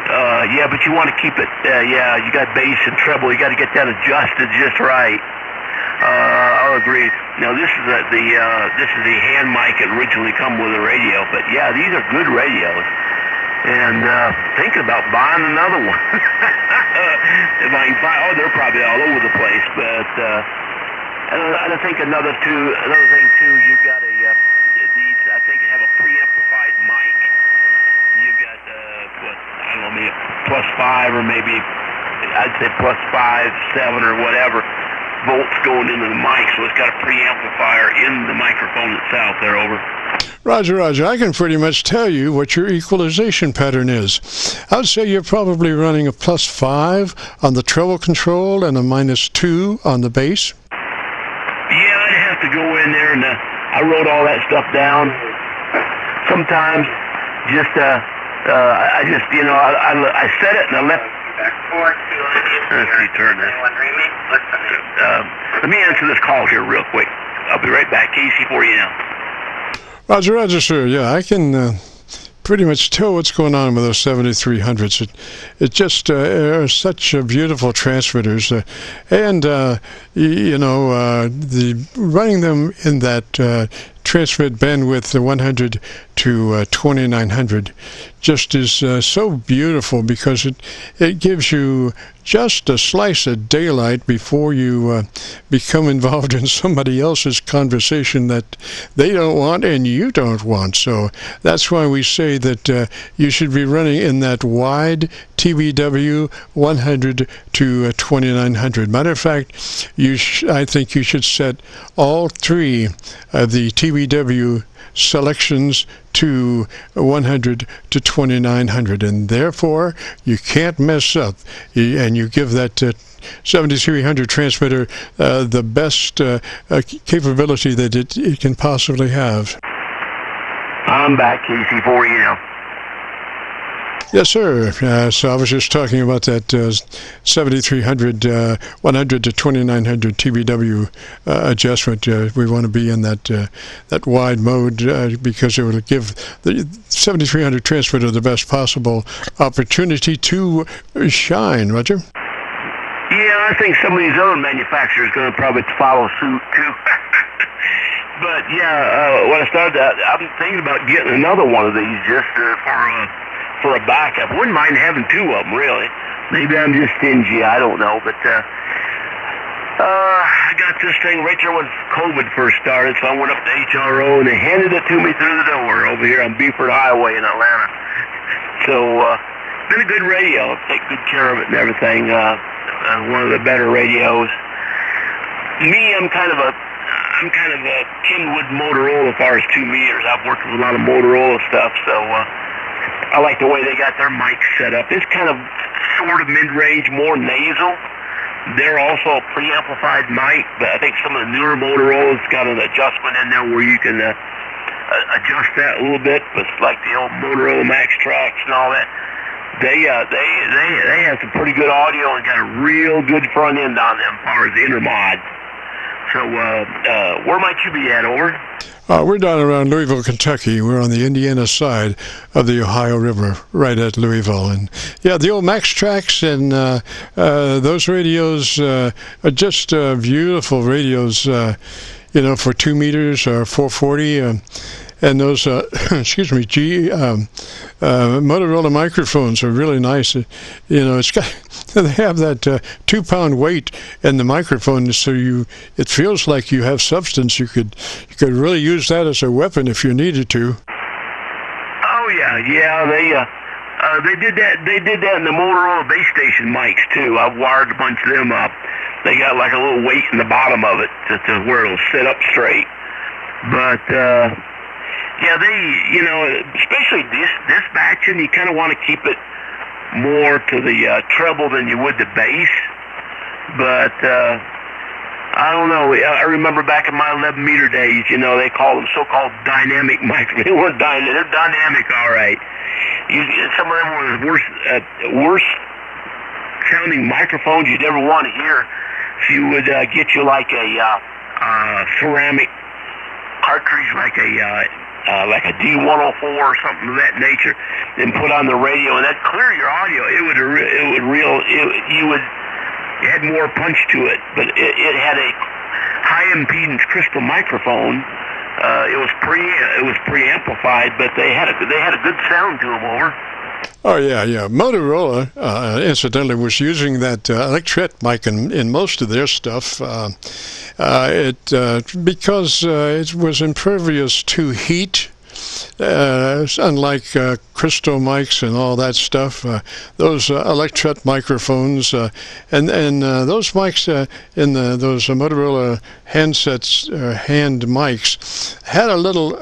E: But you want to keep it. You got bass and treble. You got to get that adjusted just right. I'll agree. Now this is the hand mic that originally come with a radio. But yeah, these are good radios. And thinking about buying another one. If I can find, they're probably all over the place. But and I think another thing too, you got these. I think have a preamplified mic. You've got maybe +5 or maybe I'd say +5, 7 or whatever volts going into the mic, so it's got a preamplifier in the microphone itself. There, over.
A: Roger, I can pretty much tell you what your equalization pattern is. I would say you're probably running a +5 on the treble control and a -2 on the bass.
E: Yeah, I'd have to go in there and I wrote all that stuff down. Sometimes I set it and I left. Let's return this. Let me answer this call here real quick. I'll be right back. Casey for you now.
A: Roger, sir. Yeah, I can pretty much tell what's going on with those 7300s. It just are such beautiful transmitters, and running them in that transmit bandwidth, the 100 to 2900, just is so beautiful because it gives you just a slice of daylight before you become involved in somebody else's conversation that they don't want and you don't want. So that's why we say that you should be running in that wide TBW 100 to 2900. Matter of fact, I think you should set all three of the TBW selections to 100 to 2900, and therefore you can't mess up, and you give that 7300 transmitter the best capability that it can possibly have.
E: I'm back, Casey, for you now.
A: Yes, sir. So I was just talking about that 7300, 100 to 2900 TBW adjustment. We want to be in that wide mode because it will give the 7300 transmitter the best possible opportunity to shine. Roger?
E: Yeah, I think some of these other manufacturers are going to probably follow suit too. But yeah, when I started that, I'm thinking about getting another one of these just for a backup. Wouldn't mind having two of them, really. Maybe I'm just stingy, I don't know. But I got this thing right there when COVID first started, so I went up to HRO and they handed it to me through the door over here on Beaufort Highway in Atlanta. So been a good radio. Take good care of it and everything. One of the better radios. Me, I'm kind of a Kenwood Motorola as far as 2 meters. I've worked with a lot of Motorola stuff, so I like the way they got their mic set up. It's kind of sort of mid-range, more nasal. They're also a preamplified mic, but I think some of the newer Motorola's got an adjustment in there where you can adjust that a little bit. But like the old Motorola Max Tracks and all that, they have some pretty good audio and got a real good front end on them as far as the intermod. So where might you be at, over?
A: We're down around Louisville, Kentucky. We're on the Indiana side of the Ohio River, right at Louisville. And yeah, the old Max Tracks and those radios are just beautiful radios, for 2 meters or 440. And those, Motorola microphones are really nice. It's got, they have that 2-pound weight in the microphone, so it feels like you have substance. You could really use that as a weapon if you needed to.
E: Oh yeah. They did that. They did that in the Motorola base station mics too. I've wired a bunch of them up. They got like a little weight in the bottom of it to where it'll sit up straight. But yeah, especially dispatching, you kind of want to keep it more to the treble than you would the bass. But I don't know. I remember back in my 11-meter days, you know, they called them so-called dynamic microphones. They weren't dynamic. They're dynamic, all right. Some of them were the worst sounding microphones you'd ever want to hear. If you would get you like a ceramic cartridge, like a D104 or something of that nature, and put on the radio, and that'd clear your audio. It had more punch to it, but it had a high impedance crystal microphone. It was pre-amplified, but they had a good sound to them. Over.
A: Oh yeah. Motorola, incidentally, was using that Electret mic in most of their stuff. Because it was impervious to heat. Unlike crystal mics and all that stuff, those Electret microphones and those mics in those Motorola handsets, hand mics, had a little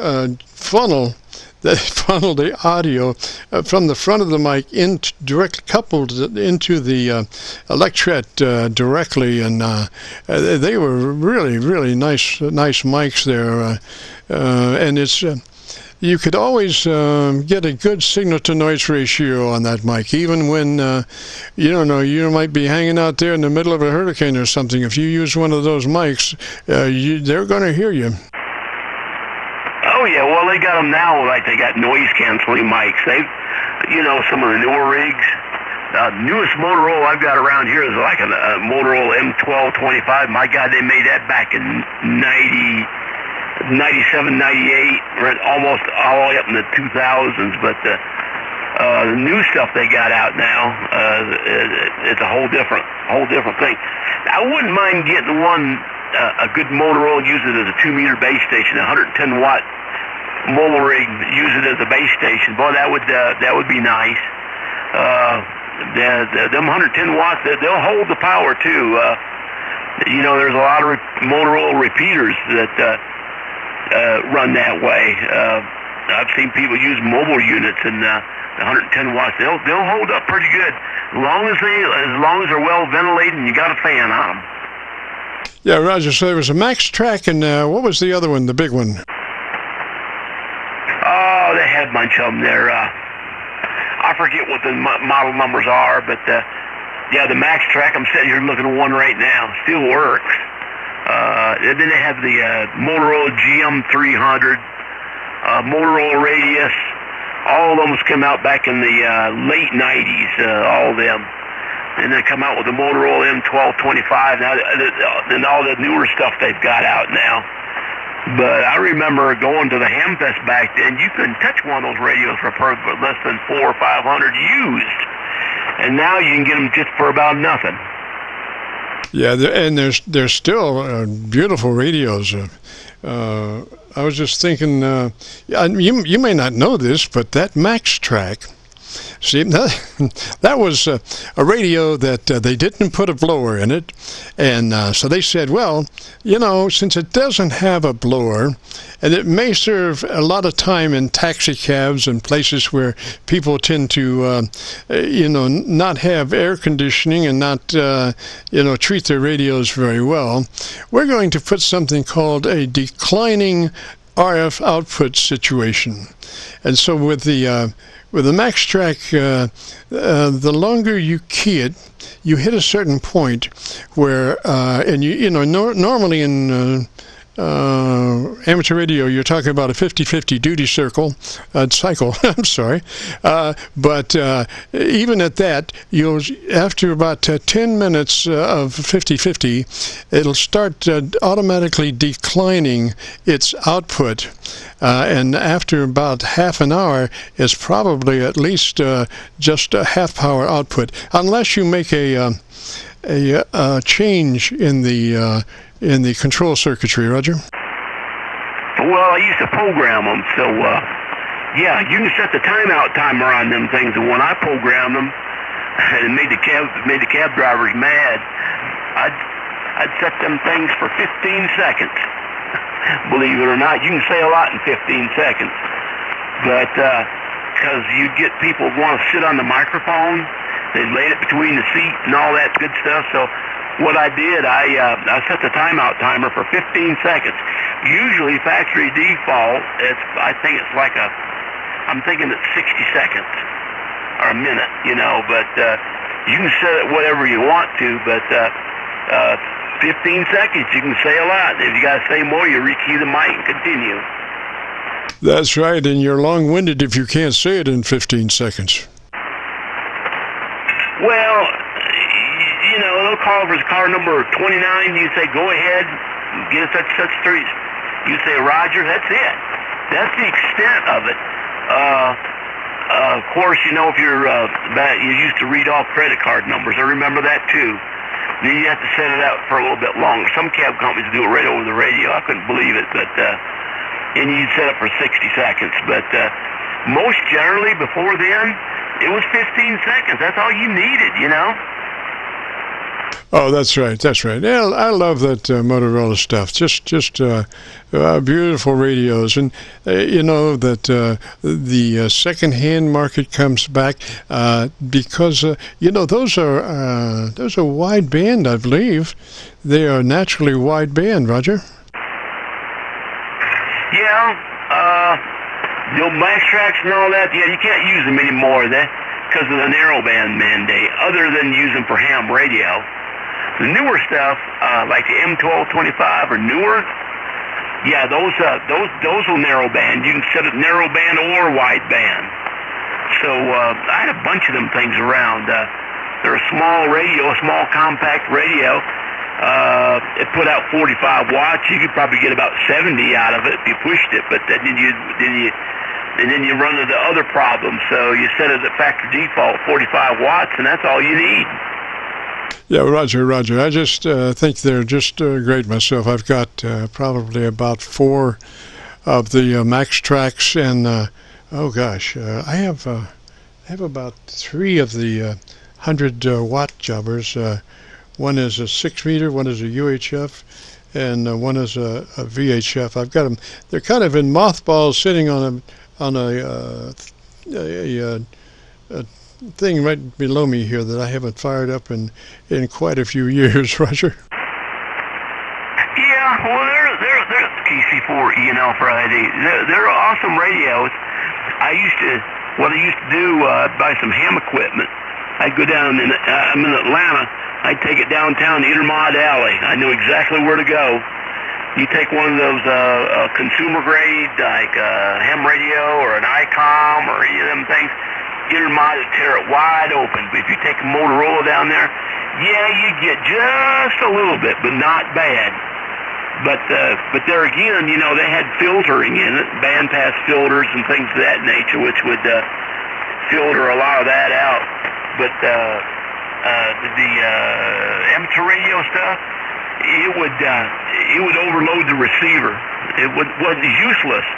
A: funnel that funneled the audio from the front of the mic coupled into the Electret directly, and they were really nice mics there, and it's. You could always get a good signal-to-noise ratio on that mic, even when, you might be hanging out there in the middle of a hurricane or something. If you use one of those mics, they're going to hear you.
E: Oh, yeah. Well, they got them now, like they got noise-canceling mics. Some of the newer rigs. Newest Motorola I've got around here is like a Motorola M1225. My God, they made that back in 97, 98, almost all the way up in the 2000s, but the new stuff they got out now, it's a whole different thing. I wouldn't mind getting a good Motorola, use it as a 2-meter base station, 110 watt mobile rig, use it as a base station. Boy, that would be nice. Them 110 watts, they'll hold the power too. There's a lot of Motorola repeaters that run that way. I've seen people use mobile units, and the 110 watts, they'll hold up pretty good as long as they're well ventilated and you got a fan on them.
A: Yeah, Roger. So there was a Max Track, and what was the other one, the big one?
E: Oh, they had a bunch of them there. I forget what the model numbers are, but the Max Track. I'm sitting here looking at one right now. Still works. And then they have the Motorola GM300, Motorola Radius. All of those come out back in the late 90s, all of them. And they come out with the Motorola M1225, now, and all the newer stuff they've got out now. But I remember going to the Hamfest back then, you couldn't touch one of those radios for less than $400 or $500 used. And now you can get them just for about nothing.
A: Yeah, and there's still beautiful radios. I was just thinking, you may not know this, but that Max Track, see, that was a radio that they didn't put a blower in it, and so they said, well, since it doesn't have a blower, and it may serve a lot of time in taxi cabs and places where people tend to, not have air conditioning and not, treat their radios very well, we're going to put something called a declining RF output situation. And so with the Max Track, the longer you key it, you hit a certain point where, normally in amateur radio, you're talking about a 50-50 duty cycle. I'm sorry, but even at that, after about 10 minutes of 50-50, it'll start automatically declining its output, and after about half an hour, it's probably at least just a half power output, unless you make a change in the control circuitry, Roger?
E: Well, I used to program them, so you can set the timeout timer on them things. And when I programmed them, it made the cab drivers mad. I'd set them things for 15 seconds. Believe it or not, you can say a lot in 15 seconds. But because you get people who want to sit on the microphone, they laid it between the seat and all that good stuff. So what I did, I set the timeout timer for 15 seconds. Usually factory default, I'm thinking it's 60 seconds or a minute, but you can set it whatever you want to, but 15 seconds, you can say a lot. If you got to say more, you rekey the mic and continue.
A: That's right, and you're long-winded if you can't say it in 15 seconds.
E: Well, they'll call for car number 29. You say, go ahead, get such streets. You say, Roger, that's it. That's the extent of it. Of course, if you used to read off credit card numbers. I remember that too. Then you have to set it out for a little bit longer. Some cab companies do it right over the radio. I couldn't believe it, but and you'd set it for 60 seconds. But most generally, before then, it was 15 seconds. That's all you needed,
A: Oh, that's right. Yeah, I love that Motorola stuff. Just beautiful radios, and that the second-hand market comes back because those are wide band, I believe. They are naturally wide band, Roger.
E: Yeah, max tracks and all that. Yeah, you can't use them anymore because of the narrowband mandate. Other than use them for ham radio. The newer stuff, like the M1225 or newer, yeah, those will narrow band. You can set it narrow band or wide band. So I had a bunch of them things around. They're a small radio, a small compact radio. It put out 45 watts. You could probably get about 70 out of it if you pushed it, but then you run into other problems. So you set it at factory default 45 watts, and that's all you need.
A: Yeah, Roger. I just think they're just great myself. I've got probably about 4 of the max tracks, and I have about 3 of the 100-watt jobbers. One is a 6-meter, one is a UHF, and one is a VHF. I've got them. They're kind of in mothballs, sitting on a thing right below me here that I haven't fired up in quite a few years, Roger.
E: Yeah, well, they're KC4 E&L Friday. They're awesome radios. What I used to do, buy some ham equipment. I'd go down, I'm in Atlanta. I'd take it downtown to Intermod Alley. I knew exactly where to go. You take one of those consumer grade, like ham radio or an ICOM or any of them things, Intermod would tear it wide open. But if you take a Motorola down there, yeah, you get just a little bit, but not bad. But there again, they had filtering in it, bandpass filters and things of that nature, which would filter a lot of that out. But the amateur radio stuff, it would overload the receiver. It was useless.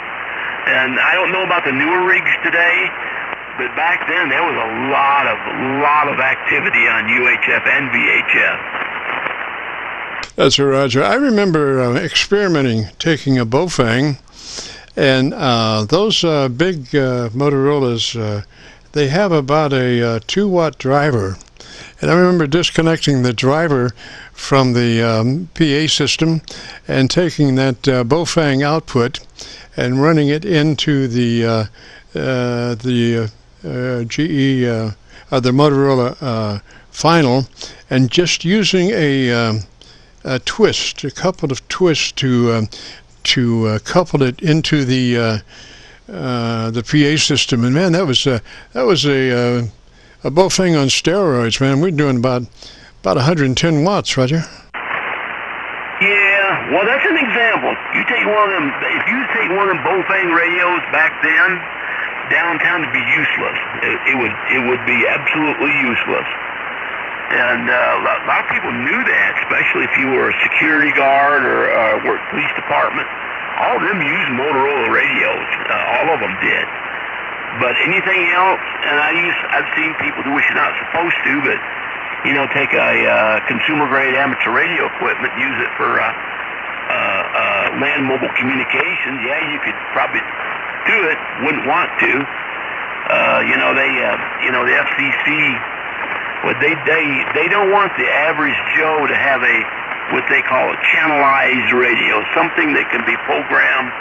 E: And I don't know about the newer rigs today, but back then there was a lot of activity on UHF and VHF.
A: That's right, Roger. I remember experimenting, taking a Bofang, and those big Motorola's, they have about a 2-watt driver. And I remember disconnecting the driver from the PA system and taking that Bofang output and running it into the Motorola final, and just using a couple of twists to couple it into the PA system. And man, that was a Bofang on steroids, man. We're doing about 110 watts, Roger.
E: Yeah, well, that's an example. You take one of them. If you take one of them Bofang radios back then, downtown would be useless. It would be absolutely useless. And a lot of people knew that, especially if you were a security guard or worked police department. All of them used Motorola radios. All of them did. But anything else, and I've seen people do what you're not supposed to, but take a consumer grade amateur radio equipment, use it for land mobile communications. Yeah, you could probably do it. Wouldn't want to. The FCC Well, they don't want the average Joe to have what they call a channelized radio, something that can be programmed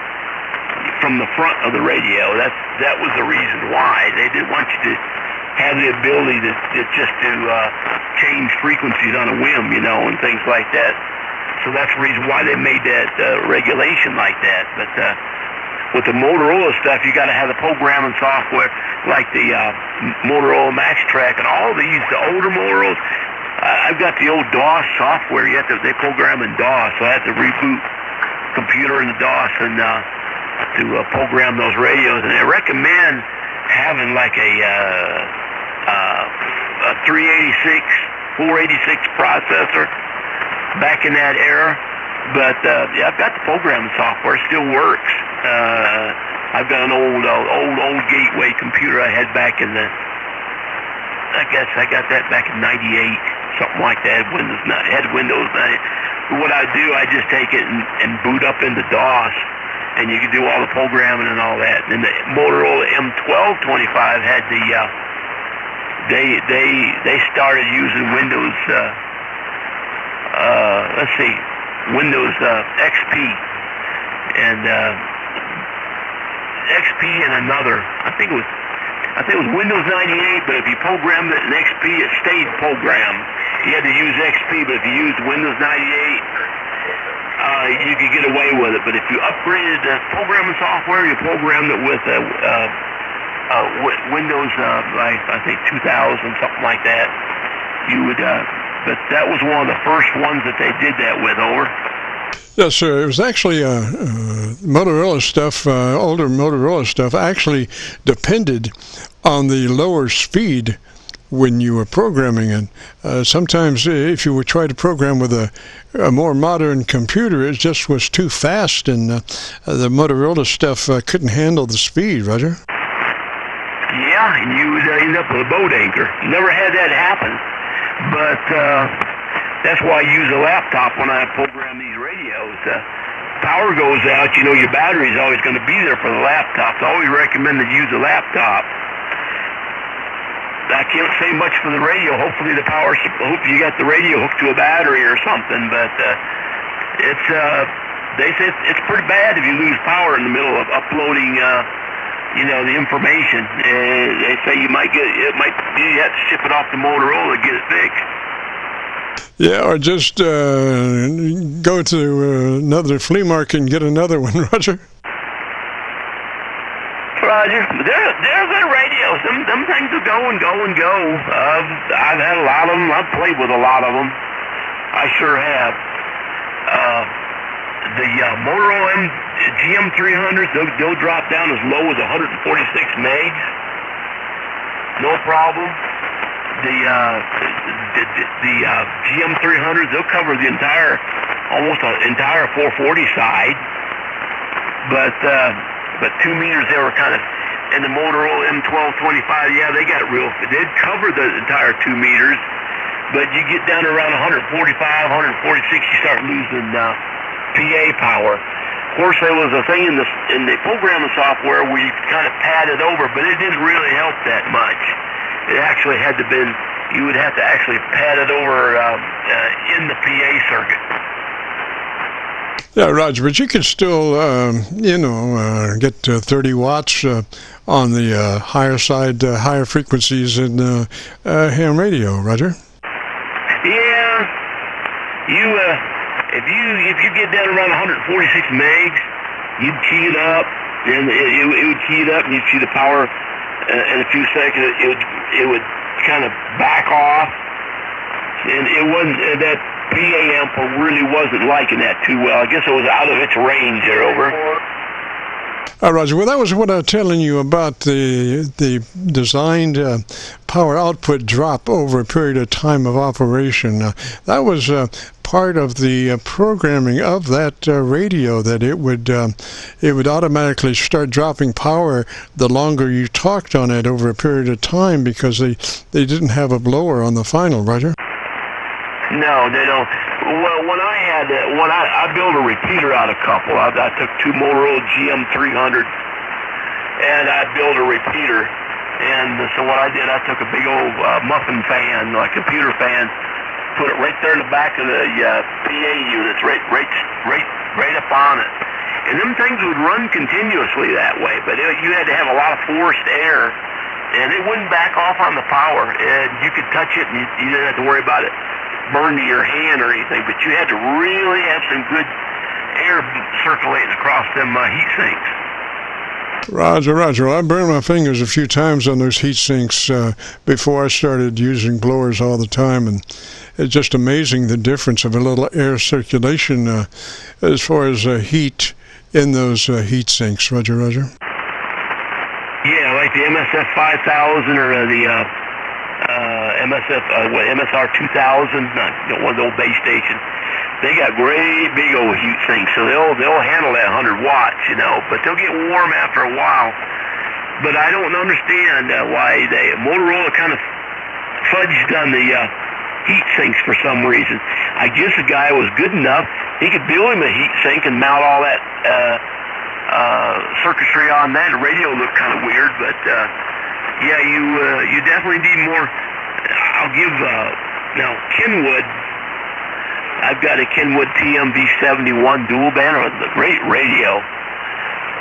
E: from the front of the radio. That was the reason why. They didn't want you to have the ability to change frequencies on a whim, and things like that. So that's the reason why they made that regulation like that. But with the Motorola stuff, you got to have the programming software like the Motorola MaxTrack and all these, the older Motorola's. I've got the old DOS software. They program in DOS, so I have to reboot computer in the DOS and to program those radios. And I recommend having like a 386, 486 processor back in that era. But yeah, I've got the programming software. It still works. I've got an old Gateway computer I had back in I guess I got that back in '98, something like that. Had Windows 90. But what I do, I just take it and boot up into DOS, and you can do all the programming and all that. And the Motorola M1225 had they started using Windows. Windows XP and XP and another. I think it was Windows 98, but if you programmed it in XP, it stayed programmed. You had to use XP, but if you used Windows 98, you could get away with it. But if you upgraded the programming software, you programmed it with Windows, I think 2000, something like that, you would. But that was one of the first ones that they did that with. Over.
A: Yes, sir. It was actually Motorola stuff, older Motorola stuff, actually depended on the lower speed when you were programming it. Sometimes if you would try to program with a more modern computer, it just was too fast, and the Motorola stuff couldn't handle the speed, Roger.
E: Yeah, and you would end up with a boat anchor. Never had that happen, but that's why I use a laptop when I program these radios. Power goes out, your battery is always going to be there for the laptop. So I always recommend to use a laptop. I can't say much for the radio. Hopefully you got the radio hooked to a battery or something, but they say it's pretty bad if you lose power in the middle of uploading the information. They say you have to ship it off to Motorola to get it fixed.
A: Yeah, or just go to another flea market and get another one, Roger.
E: Roger, they're good radios. Them things will go and go and go. I've had a lot of them. I've played with a lot of them. I sure have. The Motorola GM300s, they'll drop down as low as 146 megs. No problem. The GM300s, they'll cover almost the entire 440 side, but 2 meters they were kind of, in the Motorola M1225, yeah, they'd cover the entire 2 meters, but you get down to around 145, 146, you start losing PA power. Of course, there was a thing in the programming software where you could kind of pad it over, but it didn't really help that much. It actually you would have to actually pad it over in the PA circuit.
A: Yeah, Roger, but you could still, get 30 watts on the higher side, higher frequencies in ham radio, Roger.
E: Yeah, if you get down around 146 megs, you'd key it up, and it would key it up, and you'd see the power. In a few seconds, it would kind of back off, and it wasn't that PA amp really wasn't liking that too well. I guess it was out of its range there. Over.
A: Roger. Well, that was what I was telling you about the designed power output drop over a period of time of operation. That was part of the programming of that radio, that it would automatically start dropping power the longer you talked on it over a period of time, because they didn't have a blower on the final, Roger.
E: No, they don't. Well, when I built a repeater out of a couple. I took two Motorola GM300 and I built a repeater And so what I did, I took a big old muffin fan, like computer fan, put it right there in the back of the PA units, right up on it. And them things would run continuously that way, but you had to have a lot of forced air, and it wouldn't back off on the power. And you could touch it, and you didn't have to worry about it burning your hand or anything, but you had to really have some good air circulating across them heat sinks.
A: Roger, Roger. Well, I burned my fingers a few times on those heat sinks before I started using blowers all the time, and it's just amazing the difference of a little air circulation as far as heat in those heat sinks. Roger, Roger.
E: Yeah, like the MSF 5000 or the MSR 2000, one of the old base stations. They got great big old heat sinks, so they'll handle that 100 watts, but they'll get warm after a while. But I don't understand why Motorola kind of fudged on the heat sinks for some reason. I guess the guy was good enough; he could build him a heat sink and mount all that circuitry on that. The radio looked kind of weird, but yeah, you definitely need more. I'll give now Kenwood. I've got a Kenwood TMV71 dual band, a great radio,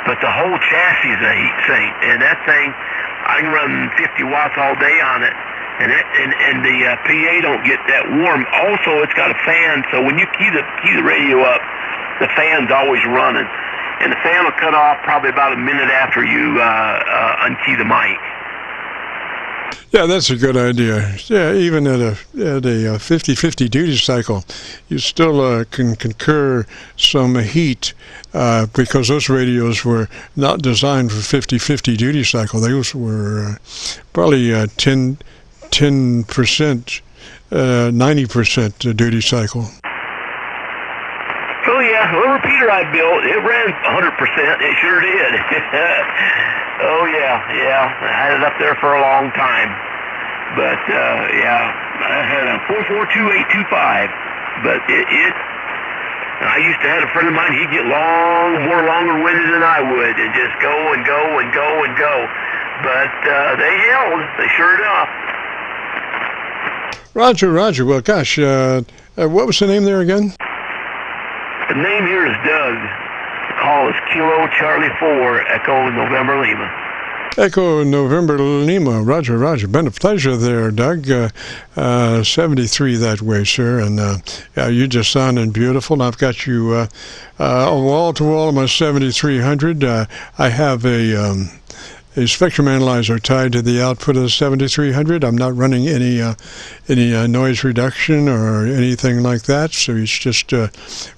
E: but the whole chassis is a heat sink, and that thing, I can run 50 watts all day on it, and the PA don't get that warm. Also, it's got a fan, so when you key the radio up, the fan's always running, and the fan will cut off probably about a minute after you unkey the mic.
A: Yeah, that's a good idea. Yeah, even at a 50-50 duty cycle, you still can concur some heat because those radios were not designed for 50-50 duty cycle. Those were probably 10%, 90% duty cycle.
E: Oh yeah, the repeater I built, it ran 100%. It sure did. Oh yeah. I had it up there for a long time. But yeah, I had a 442-825. But I used to have a friend of mine. He'd get more longer-winded than I would, and just go and go and go and go. But they held. They sure enough.
A: Roger. Well, gosh, what was the name there again?
E: The name here is Doug. The call is Kilo Charlie 4 Echo November Lima.
A: Echo November Lima. Roger. Been a pleasure there, Doug. 73 that way, sir. And yeah, you just sounding beautiful. And I've got you wall to wall of my 7300. I have a spectrum analyzer tied to the output of the 7300. I'm not running any noise reduction or anything like that. So it's just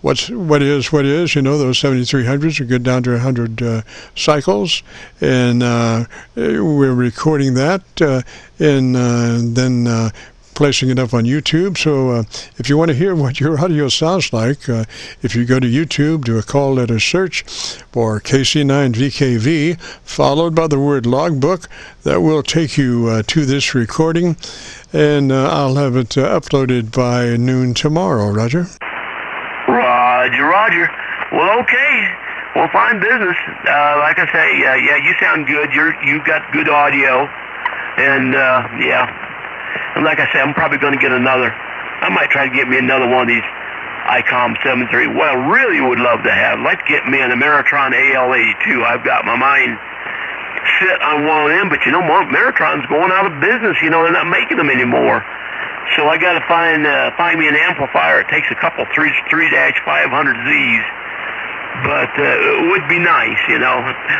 A: what is. Those 7300s are good down to 100 cycles, and we're recording that and then placing it up on YouTube. So if you want to hear what your audio sounds like, if you go to YouTube, do a call letter search for KC9VKV, followed by the word logbook, that will take you to this recording, and I'll have it uploaded by noon tomorrow. Roger?
E: Roger. Well, okay. Well, fine business. Like I say, yeah, you sound good. You've got good audio, and yeah. And like I said, I'm probably going to get another. I might try to get me another one of these ICOM 7.3. What I really would love to have, I'd like to get me an Ameritron AL82. I've got my mind set on one of them, but Ameritron's going out of business. They're not making them anymore. So I got to find me an amplifier. It takes a couple 3-500Zs. But it would be nice,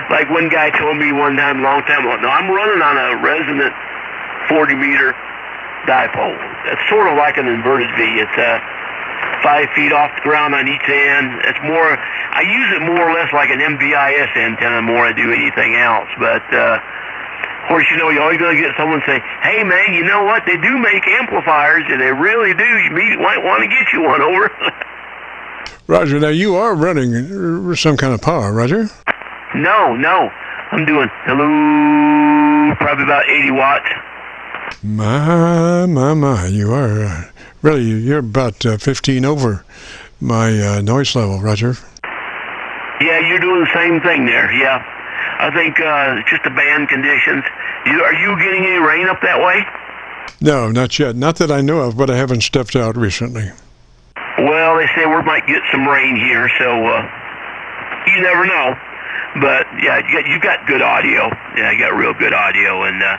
E: Like one guy told me one time, a long time ago, no, I'm running on a resonant 40-meter dipole. It's sort of like an inverted V. It's 5 feet off the ground on each end. I use it more or less like an MVIS antenna more than I do anything else. But of course, you're always going to get someone say, hey man, you know what? They do make amplifiers, and they really do. You might want to get you one, over.
A: Roger, now you are running some kind of power, Roger?
E: No. I'm doing, probably about 80 watts.
A: My, you are really, you're about 15 over my noise level, Roger.
E: Yeah, you're doing the same thing there, yeah. I think it's just the band conditions. Are you getting any rain up that way?
A: No, not yet. Not that I know of, but I haven't stepped out recently.
E: Well, they say we might get some rain here, so you never know. But yeah, you got good audio. Yeah, you got real good audio, and yeah,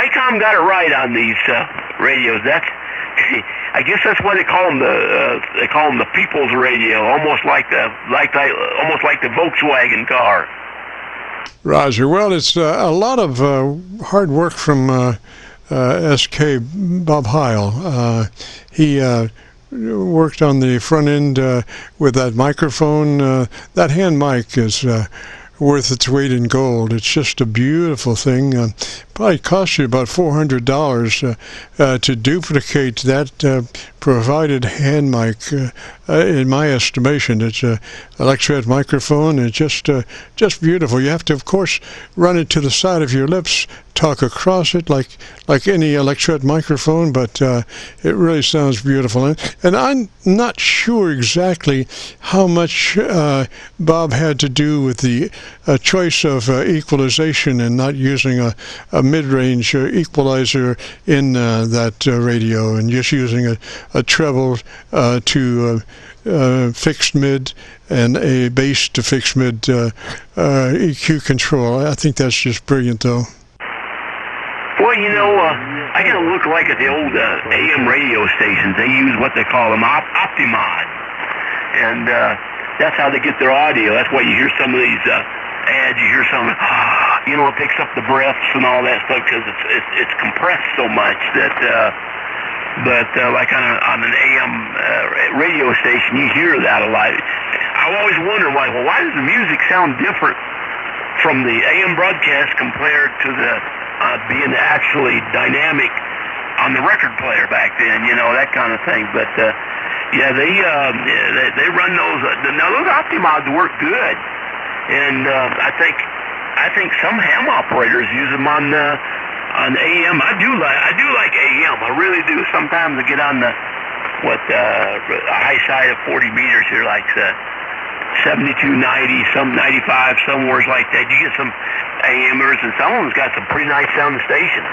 E: ICOM got it right on these radios. That's I guess that's why they call them the people's radio, almost like the Volkswagen car.
A: Roger. Well, it's a lot of hard work from SK Bob Heil. He worked on the front end with that microphone. That hand mic is worth its weight in gold. It's just a beautiful thing. Probably cost you about $400 to duplicate that provided hand mic. In my estimation, it's a electret microphone. It's just beautiful. You have to, of course, run it to the side of your lips, talk across it like any electret microphone, but it really sounds beautiful. And I'm not sure exactly how much Bob had to do with the choice of equalization and not using a mid-range equalizer in that radio and just using a treble to fixed mid and a bass to fixed mid EQ control. I think that's just brilliant, though.
E: Well, I got to look like at the old AM radio stations. They use what they call them Optimod, and that's how they get their audio. That's why you hear some of these ads. You hear some, it picks up the breaths and all that stuff because it's compressed so much that. But like on an AM radio station, you hear that a lot. I always wonder why does the music sound different from the AM broadcast compared to the being actually dynamic on the record player back then, that kind of thing. But yeah, they run those. Now those Optimods work good, and I think some ham operators use them on AM. I do like AM. I really do. Sometimes I get on the high side of 40 meters here, like 72, 90, some 95, somewhere like that. You get some AMers, and some of them's got some pretty nice sounding stations.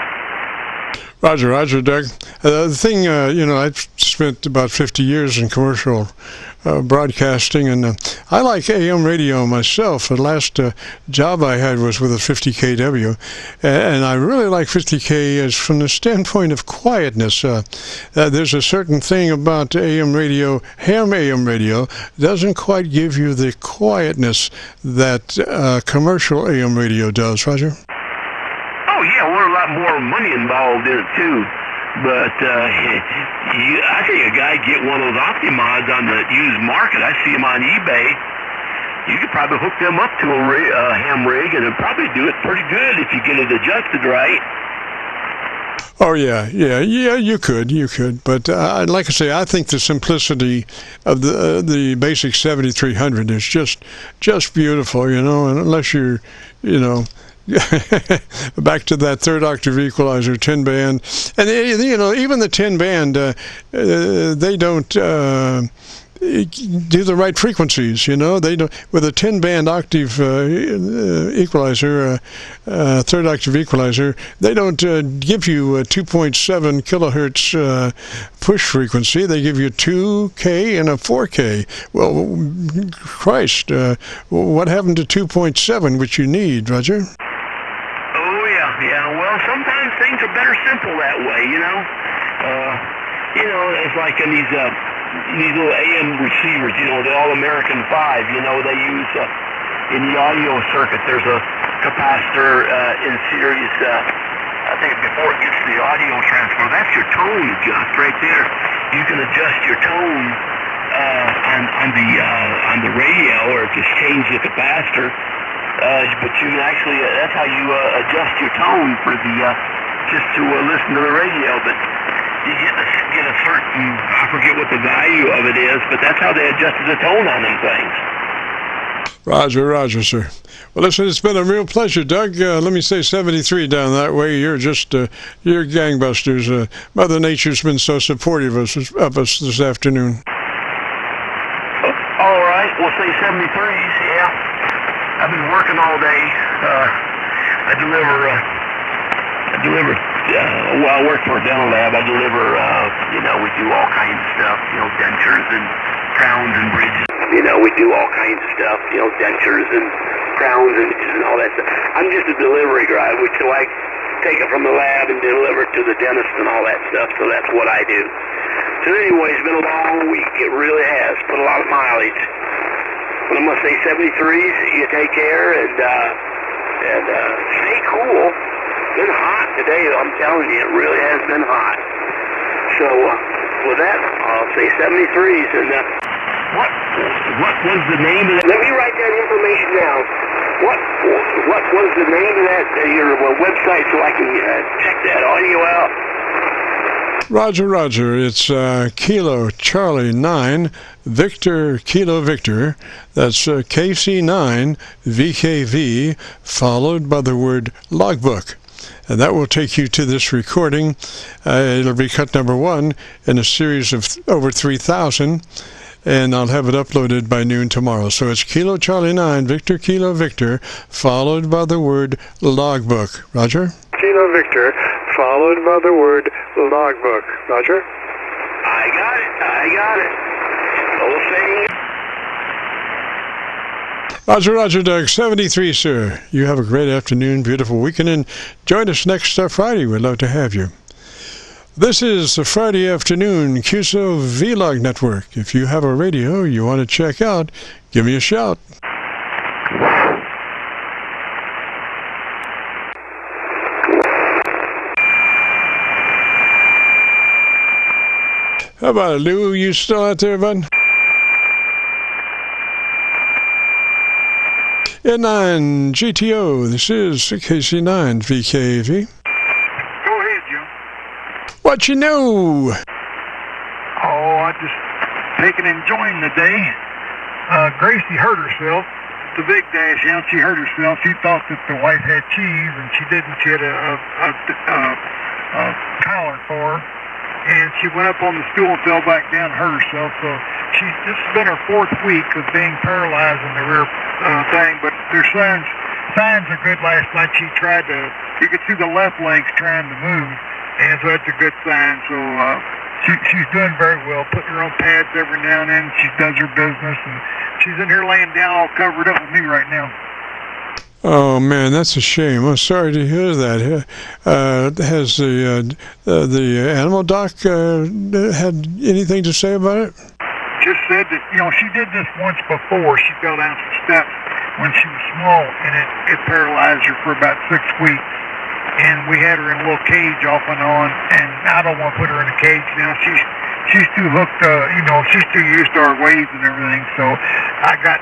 A: Roger, Doug. The thing, I've spent about 50 years in commercial broadcasting, and I like AM radio myself. The last job I had was with a 50 kW, and I really like 50K as from the standpoint of quietness. There's a certain thing about AM radio, ham AM radio, doesn't quite give you the quietness that commercial AM radio does, Roger.
E: Oh, yeah, we're a lot more money involved in it, too. But I think a guy get one of those Optimods on the used market. I see them on eBay. You could probably hook them up to a ham rig, and it'd probably do it pretty good if you get it adjusted right.
A: Oh, yeah, you could. But like I say, I think the simplicity of the basic 7300 is just beautiful, and unless you're, back to that third octave equalizer, 10 band, and even the 10 band, they don't do the right frequencies. They don't, with a 10 band octave equalizer, third octave equalizer, they don't give you a 2.7 kilohertz push frequency. They give you 2K and a 4K. Well, Christ, what happened to 2.7, which you need, Roger?
E: Yeah, well, sometimes things are better simple that way, it's like in these little AM receivers, the All-American 5, they use, in the audio circuit, there's a capacitor in series, I think before it gets to the audio transfer, that's your tone adjust right there. You can adjust your tone on the radio, or just change the capacitor. But you can actually, that's how you adjust your tone for just to listen to the radio. But you get a certain, I forget what the value of it is, but that's how they adjusted the tone on them things.
A: Roger, sir. Well, listen, it's been a real pleasure, Doug. Let me say 73 down that way. You're you're gangbusters. Mother Nature's been so supportive of us this afternoon.
E: All right, we'll say 73s, yeah. I've been working all day. Well, I work for a dental lab. I deliver, we do all kinds of stuff, dentures and crowns and bridges. We do all kinds of stuff, dentures and crowns and bridges and all that stuff. I'm just a delivery driver, so I take it from the lab and deliver it to the dentist and all that stuff, so that's what I do. So anyway, it's been a long week. It really has. Put a lot of mileage. But I'm going to say 73s, you take care and stay cool. Been hot today, I'm telling you, it really has been hot. So with that, I'll say 73s. And what was the name of that? Let me write that information down. What was the name of that your website so I can check that audio out?
A: Roger. It's Kilo Charlie 9 Victor Kilo Victor. That's KC9VKV followed by the word logbook. And that will take you to this recording. It'll be cut number 1 in a series of over 3,000, and I'll have it uploaded by noon tomorrow. So it's Kilo Charlie 9, Victor Kilo Victor, followed by the word logbook. Roger?
C: Kilo Victor, followed by the word logbook. Roger?
E: I got it. Old thing.
A: Roger, Doug. 73, sir. You have a great afternoon, beautiful weekend, and join us next Friday. We'd love to have you. This is the Friday afternoon Qso-Vlog Network. If you have a radio you want to check out, give me a shout. How about it, Lou? You still out there, bud? N9 GTO, this is KC9VKV.
D: Go ahead, Jim.
A: What you know?
D: Oh, I just taking and enjoying the day. Gracie hurt herself. The big dash out, she hurt herself. She thought that the wife had cheese, and she didn't. She had a collar for her. And she went up on the stool and fell back down and hurt herself. So this has been her 4th week of being paralyzed in the rear thing. But there's signs are good. Last night you could see the left legs trying to move. And so that's a good sign. So she's doing very well, putting her on pads every now and then. She does her business. And she's in here laying down all covered up with me right now.
A: Oh man, that's a shame. I'm sorry to hear that. Has the animal doc had anything to say about it?
D: Just said that she did this once before. She fell down some steps when she was small, and it paralyzed her for about 6 weeks. And we had her in a little cage off and on, and I don't want to put her in a cage now. She's too hooked, she's too used to our ways and everything. So I got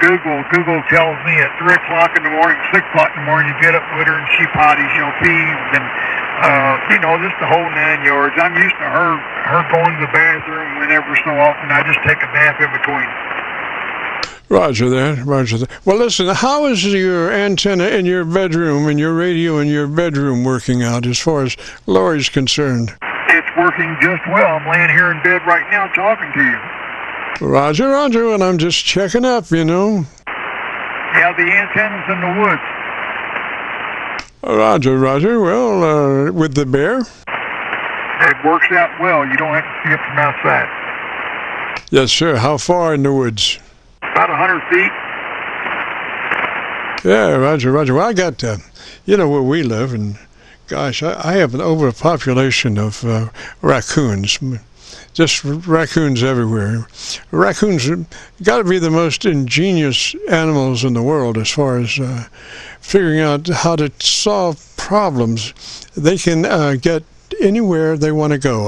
D: Google. Google tells me at 3 o'clock in the morning, 6 o'clock in the morning, you get up with her and she potties, pees, and just the whole 9 yards. I'm used to her going to the bathroom whenever so often. I just take a nap in between.
A: Roger that. Well, listen, how is your antenna in your bedroom and your radio in your bedroom working out as far as Lori's concerned?
D: It's working just well. I'm laying here in bed right now talking to you.
A: Roger, and I'm just checking up,
D: Yeah, the antenna's in the woods.
A: Roger. Well, with the bear?
D: It works out well. You don't have to see it from outside.
A: Yes, sir. How far in the woods?
D: About 100 feet.
A: Yeah, Roger. Well, I got, where we live, and gosh, I have an overpopulation of raccoons. Just raccoons everywhere. Raccoons got to be the most ingenious animals in the world as far as figuring out how to solve problems. They can get anywhere they want to go.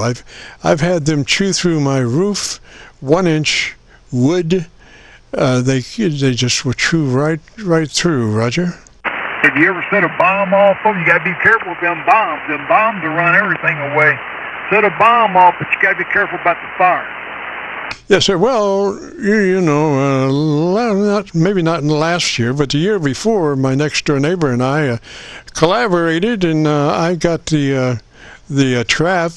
A: I've had them chew through my roof, 1-inch wood. They just will chew right through. Roger.
D: Have you ever set a bomb off them? You got to be careful with them bombs. Them bombs will run everything away. Set a bomb off, but you got to be careful about the fire.
A: Yes, sir. Well, maybe not in the last year, but the year before, my next door neighbor and I collaborated, and I got the the trap,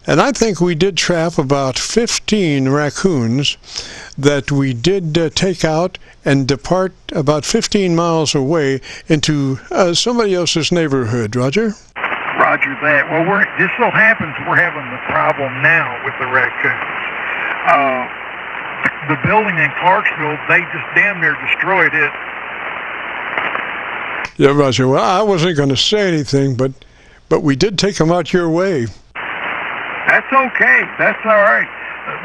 A: and I think we did trap about 15 raccoons that we did take out and depart about 15 miles away into somebody else's neighborhood. Roger?
D: Roger that. Well, just so happens we're having the problem now with the raccoons. The building in Clarksville, they just damn near destroyed it.
A: Yeah, Roger. Well, I wasn't going to say anything, but we did take them out your way.
D: That's okay. That's all right.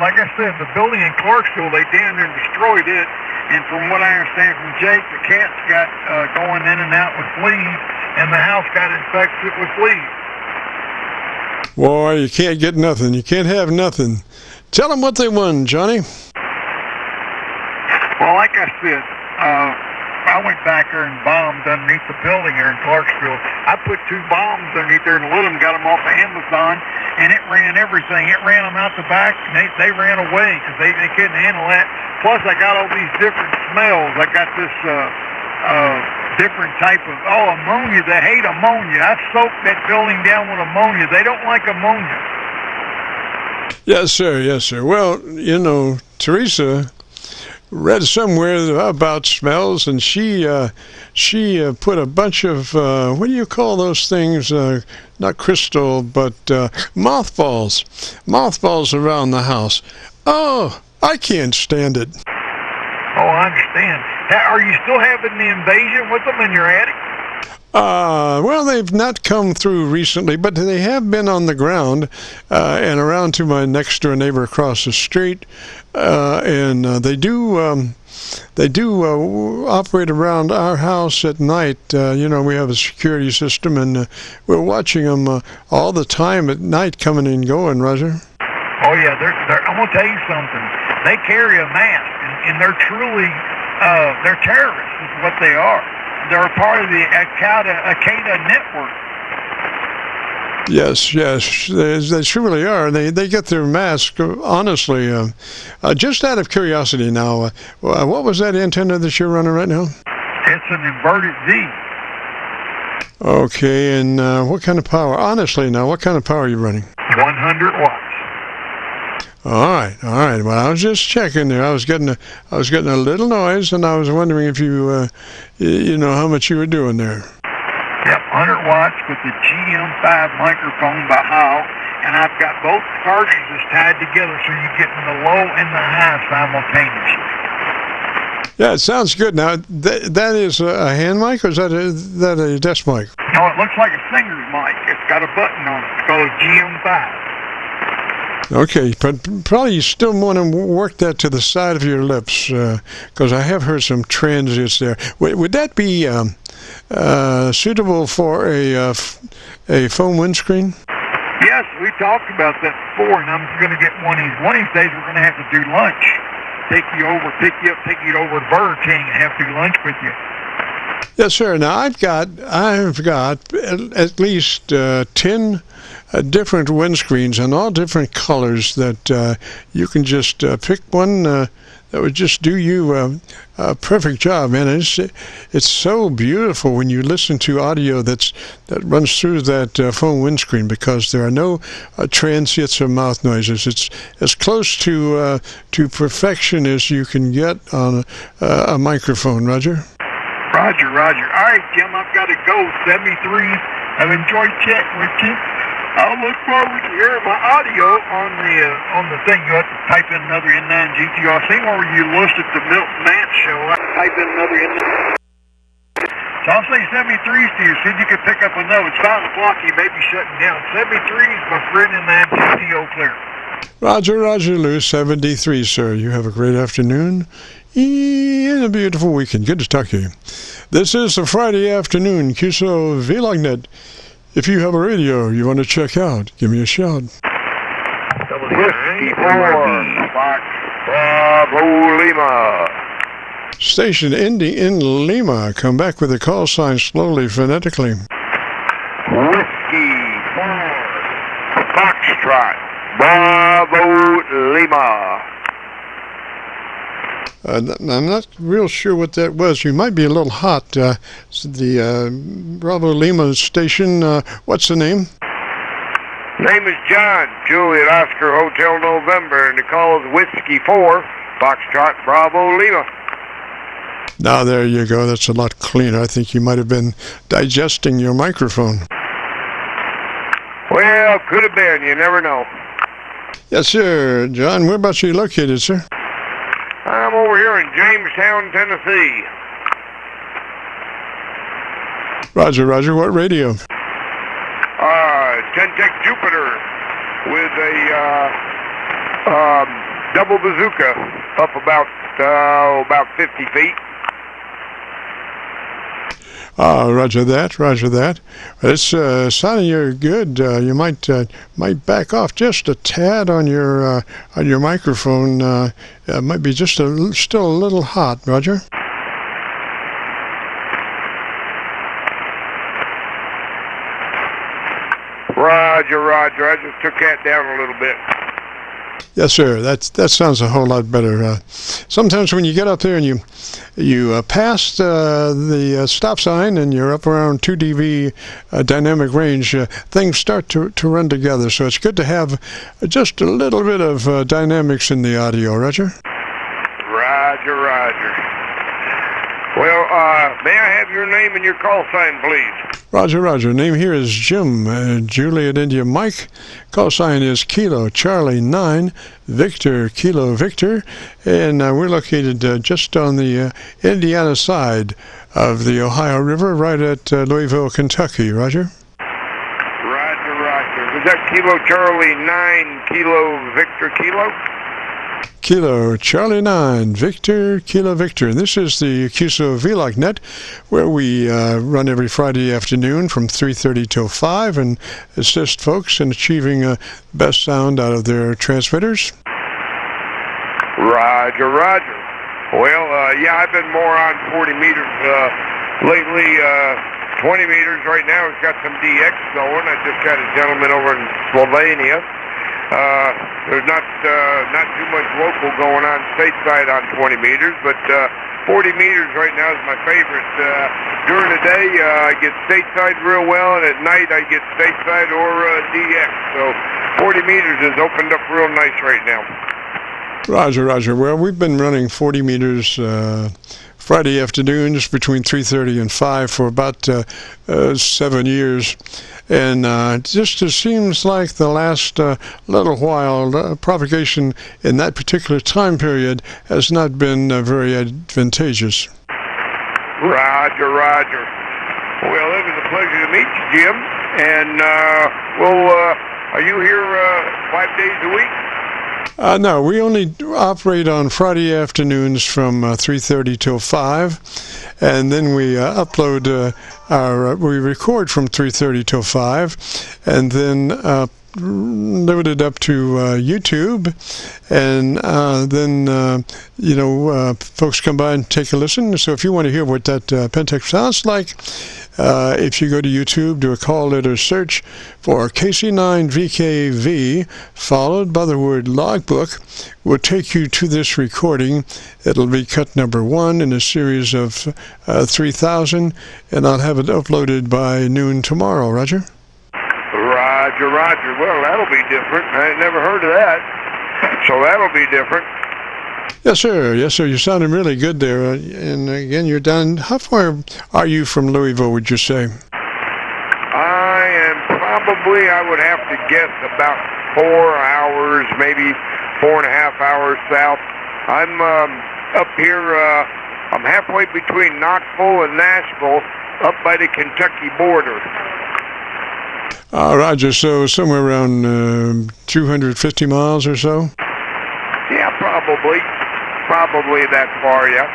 D: Like I said, the building in Clarksville, they damn near destroyed it. And from what I understand from Jake, the cats got going in and out with fleas, and the house got infected with fleas.
A: Boy, you can't get nothing. You can't have nothing. Tell them what they won, Johnny.
D: Well, like I said, I went back there and bombed underneath the building here in Clarksville. I put 2 bombs underneath there and lit them, got them off of Amazon, and it ran everything. It ran them out the back, and they ran away because they couldn't handle that. Plus, I got all these different smells. I got this different type of, ammonia. They hate ammonia. I soaked that building down with ammonia. They don't like ammonia.
A: Yes, sir. Yes, sir. Well, you know, Teresa read somewhere about smells, and she put a bunch of what do you call those things? Not crystal, but mothballs around the house. Oh, I can't stand it.
D: Oh, I understand. Are you still having the invasion with them in your attic?
A: Well, they've not come through recently, but they have been on the ground and around to my next door neighbor across the street, and they do operate around our house at night. You know, we have a security system, and we're watching them all the time at night, coming and going. Roger.
D: Oh yeah, I'm gonna tell you something. They carry a mask, and they're truly they're terrorists. Is what they are. They're a part of the Al-Qaeda network.
A: Yes, they truly are. They get their mask, honestly. Just out of curiosity now, what was that antenna that you're running right now?
D: It's an inverted Z.
A: Okay, and what kind of power? Honestly now, what kind of power are you running?
D: 100 watts.
A: All right. Well, I was just checking there. I was getting a little noise, and I was wondering if you know how much you were doing there.
D: Yep, 100 watts with the GM5 microphone by Howe, and I've got both cartridges tied together so you're getting the low and the high simultaneously.
A: Yeah, it sounds good. Now, that is a hand mic, or is that a desk mic?
D: No, it looks like a singer's mic. It's got a button on it. It's called a GM5.
A: Okay, but probably you still want to work that to the side of your lips, because I have heard some transients there. Would that be suitable for a foam windscreen?
D: Yes, we talked about that before, and I'm going to get one of these. One of these days we're going to have to do lunch. Take you over to Burger King and have to do lunch with you.
A: Yes, sir. Now I've got at least 10 different windscreens and all different colors that you can just pick one that would just do you a perfect job, man. It's so beautiful when you listen to audio that runs through that phone windscreen, because there are no transients or mouth noises. It's as close to perfection as you can get on a microphone. Roger.
D: Roger. All right, Jim, I've got to go. 73. I've enjoyed chatting with you. I'll look forward to hearing my audio on the thing. You have to type in another N9GTR. I seen where you listed the Milton Nance show. I type in another N9. So I'll say 73s to you. See if you can pick up a note. It's 5 o'clock. You may be shutting down. 73s, my friend, N9GTO clear.
A: Roger, Lou, 73, sir. You have a great afternoon and a beautiful weekend. Good to talk to you. This is the Friday afternoon Qso-Vlog net. If you have a radio you want to check out, give me a shout.
C: Whiskey 4, Fox, Bravo Lima.
A: Station ending in Lima. Come back with the call sign slowly, phonetically.
C: Whiskey 4, Foxtrot, Bravo Lima.
A: I'm not real sure what that was. You might be a little hot. The Bravo Lima station, what's the name?
F: Name is John, Juliet Oscar Hotel November, and the call is Whiskey 4, Foxtrot Bravo Lima.
A: Now there you go. That's a lot cleaner. I think you might have been digesting your microphone.
F: Well, could have been. You never know.
A: Yes, sir. John, whereabouts are you located, sir?
F: I'm over here in Jamestown, Tennessee.
A: Roger, Roger. What radio?
F: Tentec Jupiter with a double bazooka up about 50 feet.
A: Roger that, roger that. It's sounding you're good. You might back off just a tad on your microphone. It might be just still a little hot, Roger.
F: Roger, Roger. I just took that down a little bit.
A: Yes, sir. That sounds a whole lot better. Sometimes when you get up there and you pass the stop sign and you're up around 2 dB dynamic range, things start to run together. So it's good to have just a little bit of dynamics in the audio, Roger.
F: Roger, Roger. Well, may I have your name and your call sign, please?
A: Roger, Roger. Name here is Jim, Juliet India Mike. Call sign is Kilo Charlie 9, Victor Kilo Victor, and we're located just on the Indiana side of the Ohio River, right at Louisville, Kentucky. Roger.
F: Roger, Roger. Was that Kilo Charlie 9, Kilo Victor Kilo?
A: Kilo Charlie 9, Victor Kilo Victor. This is the Qso-Vlog net, where we run every Friday afternoon from 3:30 till 5 and assist folks in achieving best sound out of their transmitters.
F: Roger, Roger. Well, yeah, I've been more on 40 meters lately. 20 meters right now. It's got some DX going. I just got a gentleman over in Slovenia. There's not too much local going on stateside on 20 meters, but 40 meters right now is my favorite. During the day, I get stateside real well, and at night I get stateside or DX. So 40 meters is opened up real nice right now.
A: Roger, Roger. Well, we've been running 40 meters Friday afternoons between 3:30 and 5 for about 7 years. And just it seems like the last little while, propagation in that particular time period has not been very advantageous.
F: Roger, Roger. Well, it was a pleasure to meet you, Jim. And, are you here 5 days a week?
A: No, we only operate on Friday afternoons from 3:30 till 5, and then we upload we record from 3:30 till 5, and then load it up to YouTube, and then folks come by and take a listen. So if you want to hear what that Pentec sounds like, if you go to YouTube, do a call letter search for KC9VKV, followed by the word logbook, will take you to this recording. It'll be cut number 1 in a series of 3,000, and I'll have it uploaded by noon tomorrow. Roger?
F: Roger, Roger. Well, that'll be different. I ain't never heard of that. So that'll be different.
A: Yes, sir. Yes, sir. You're sounding really good there. And again, you're down. How far are you from Louisville, would you say?
F: I am probably, I would have to guess, about 4 hours, maybe 4.5 hours south. I'm up here, I'm halfway between Knoxville and Nashville, up by the Kentucky border.
A: Roger, so somewhere around 250 miles or so?
F: Yeah, probably. Probably that far, yeah.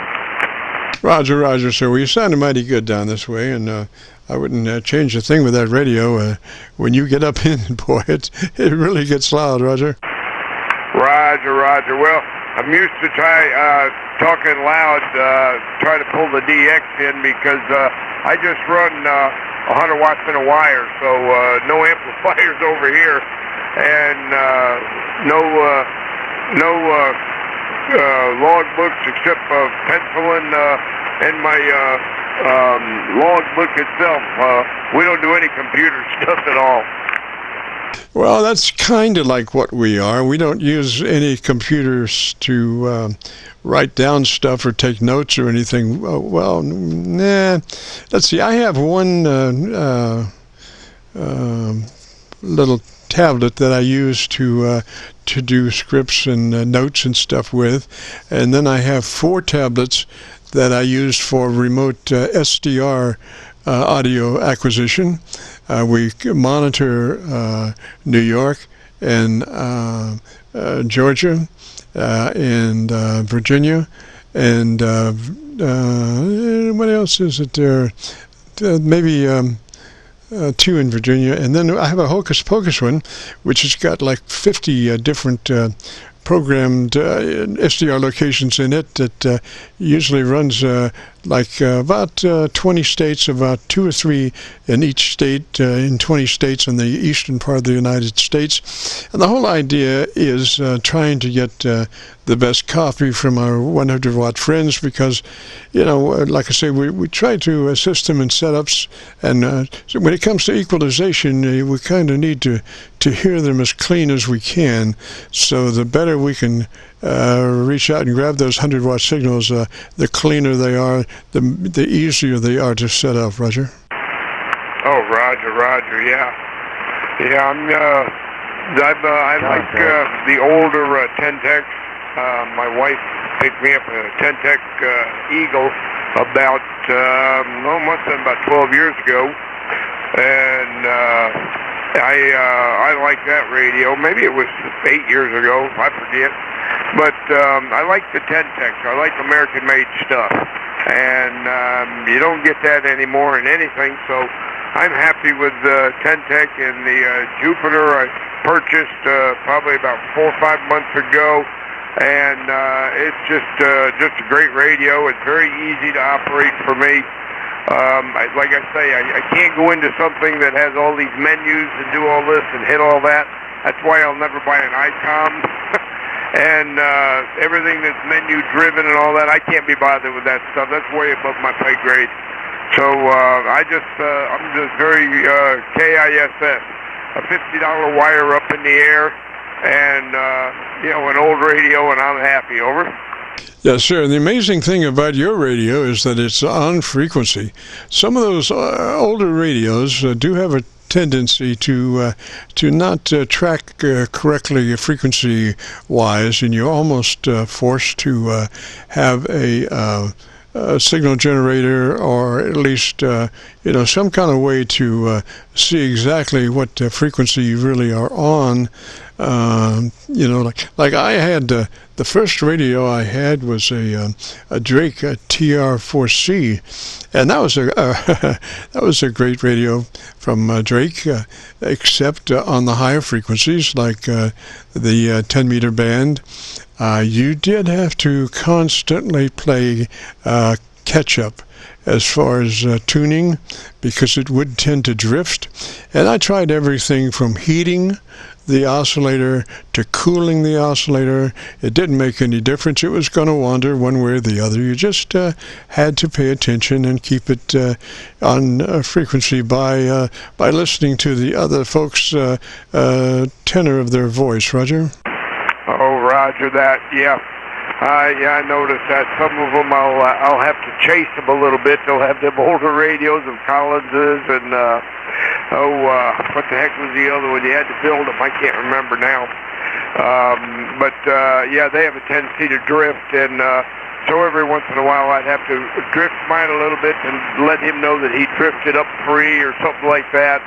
A: Roger, Roger, sir. Well, you sounded mighty good down this way, and I wouldn't change a thing with that radio. When you get up in, boy, it really gets loud, Roger.
F: Roger, Roger. Well, I'm used to talking loud, try to pull the DX in because I just run 100 watts in a wire, so no amplifiers over here, and no log books except penciling and my log book itself. We don't do any computer stuff at all.
A: Well, that's kind of like what we are. We don't use any computers to write down stuff or take notes or anything. Well, nah. Let's see. I have one little tablet that I use to do scripts and notes and stuff with, and then I have 4 tablets that I use for remote SDR audio acquisition. We monitor New York and Georgia and Virginia, and what else is it there? Maybe 2 in Virginia, and then I have a Hocus Pocus one, which has got like 50 different programmed SDR locations in it that usually runs about 20 states, about 2 or 3 in each state, in 20 states in the eastern part of the United States. And the whole idea is trying to get the best copy from our 100-watt friends because, like I say, we try to assist them in setups. And so when it comes to equalization, we kind of need to hear them as clean as we can. So the better we can reach out and grab those 100-watt signals, the cleaner they are, the easier they are to set up, Roger.
F: Oh, Roger, yeah. Yeah, I like the older 10-tech. My wife picked me up a 10-tech Eagle about, must have been about 12 years ago. And I like that radio. Maybe it was 8 years ago, I forget. But I like the 10-tech. I like American-made stuff. And you don't get that anymore in anything, so I'm happy with the 10-tech and the Jupiter I purchased probably about 4 or 5 months ago. And it's just a great radio. It's very easy to operate for me. Like I say, I can't go into something that has all these menus and do all this and hit all that. That's why I'll never buy an ICOM. And everything that's menu driven and all that, I can't be bothered with that stuff. That's way above my pay grade. So I'm just very KISS, a $50 wire up in the air, and an old radio, and I'm happy. Over.
A: Yes, sir. And the amazing thing about your radio is that it's on frequency. Some of those older radios do have a tendency to not track correctly frequency-wise, and you're almost forced to have a signal generator, or at least some kind of way to see exactly what frequency you really are on. Like I had the first radio I had was a Drake TR4C, and that was a great radio from Drake, except on the higher frequencies like the 10-meter band. You did have to constantly play catch-up as far as tuning, because it would tend to drift. And I tried everything from heating the oscillator to cooling the oscillator. It didn't make any difference. It was going to wander one way or the other. You just had to pay attention and keep it on frequency by listening to the other folks' tenor of their voice. Roger?
F: Oh, Roger that. Yeah. I noticed that. Some of them I'll have to chase them a little bit. They'll have them older radios of Collins's and what the heck was the other one? You had to build them. I can't remember now. But they have a tendency to drift, and so every once in a while I'd have to drift mine a little bit and let him know that he drifted up free or something like that.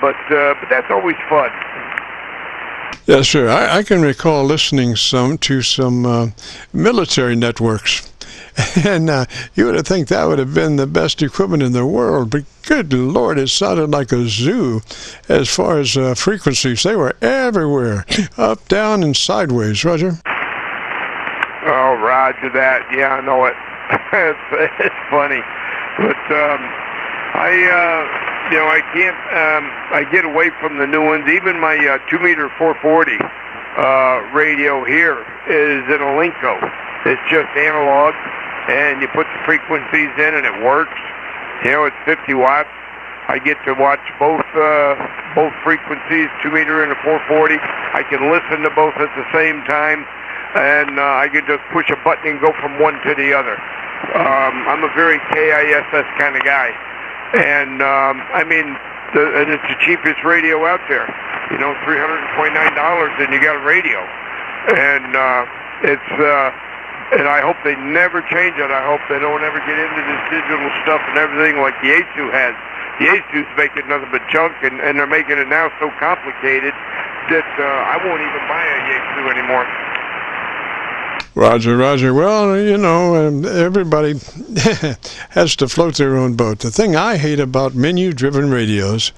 F: But that's always fun.
A: Yes, sir. I can recall listening to some military networks, and you would have think that would have been the best equipment in the world, but good Lord, it sounded like a zoo as far as frequencies. They were everywhere, up, down, and sideways. Roger?
F: Oh, Roger that. Yeah, I know it. It's funny. But I can't, I get away from the new ones. Even my 2-meter 440 radio here is in a Linko. It's just analog, and you put the frequencies in and it works. It's 50 watts. I get to watch both frequencies, 2 meter and a 440. I can listen to both at the same time, and I can just push a button and go from one to the other. I'm a very KISS kind of guy, and I mean, and it's the cheapest radio out there. You know, $329, and you got a radio, and and I hope they never change it. I hope they don't ever get into this digital stuff and everything like the Yaesu has. The Yaesu's making nothing but junk, and they're making it now so complicated that I won't even buy a Yaesu anymore.
A: Roger, Roger. Well, you know, everybody has to float their own boat. The thing I hate about menu-driven radios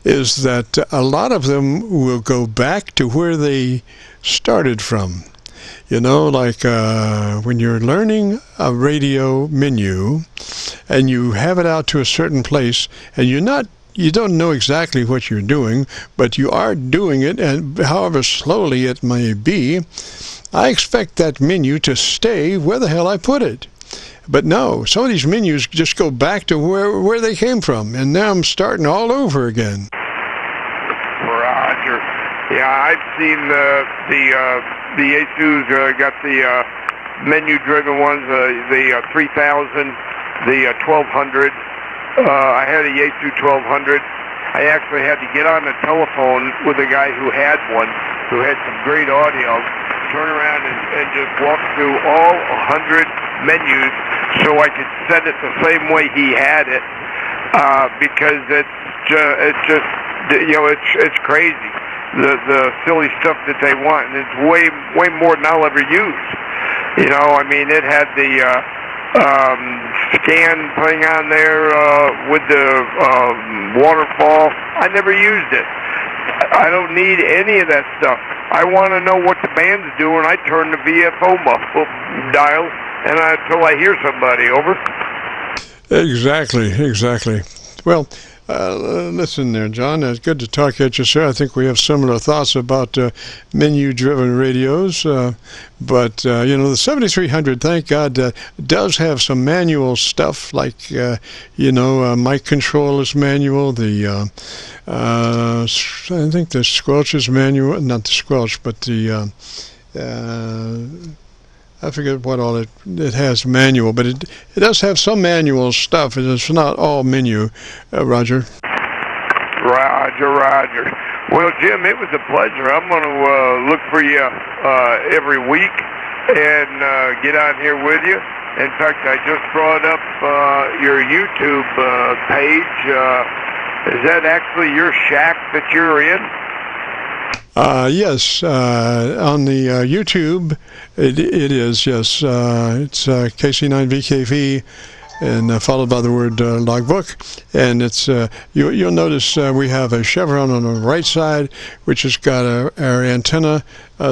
A: is that a lot of them will go back to where they started from. You know, like when you're learning a radio menu and you have it out to a certain place and you don't know exactly what you're doing, but you are doing it, and however slowly it may be, I expect that menu to stay where the hell I put it. But no, some of these menus just go back to where they came from, and now I'm starting all over again.
F: Roger. Yeah, I've seen the Yaesu's got the menu-driven ones, the 3000, the 1200. I had a Yaesu 1200. I actually had to get on the telephone with a guy who had one, who had some great audio, turn around and just walk through all 100 menus so I could set it the same way he had it, because it's just, you know, it's crazy, the silly stuff that they want, and it's way more than I'll ever use. You know, I mean, it had the scan thing on there with the waterfall. I never used it. I don't need any of that stuff. I want to know what the band's doing. I turn the VFO dial until I hear somebody. Over.
A: Exactly. Well, listen there, John. It's good to talk at you, sir. I think we have similar thoughts about menu-driven radios. But, you know, the 7300, thank God, does have some manual stuff like, you know, mic control is manual. The, I think the squelch is manual. Not the squelch, but the, I forget what all it has manual, but it does have some manual stuff. It's not all menu, Roger.
F: Roger. Well, Jim, it was a pleasure. I'm going to look for you every week and get on here with you. In fact, I just brought up your YouTube page. Is that actually your shack that you're in?
A: Yes, on the YouTube, it is, yes. It's KC9VKV, and followed by the word logbook. And it's you'll notice we have a chevron on the right side, which has got our antenna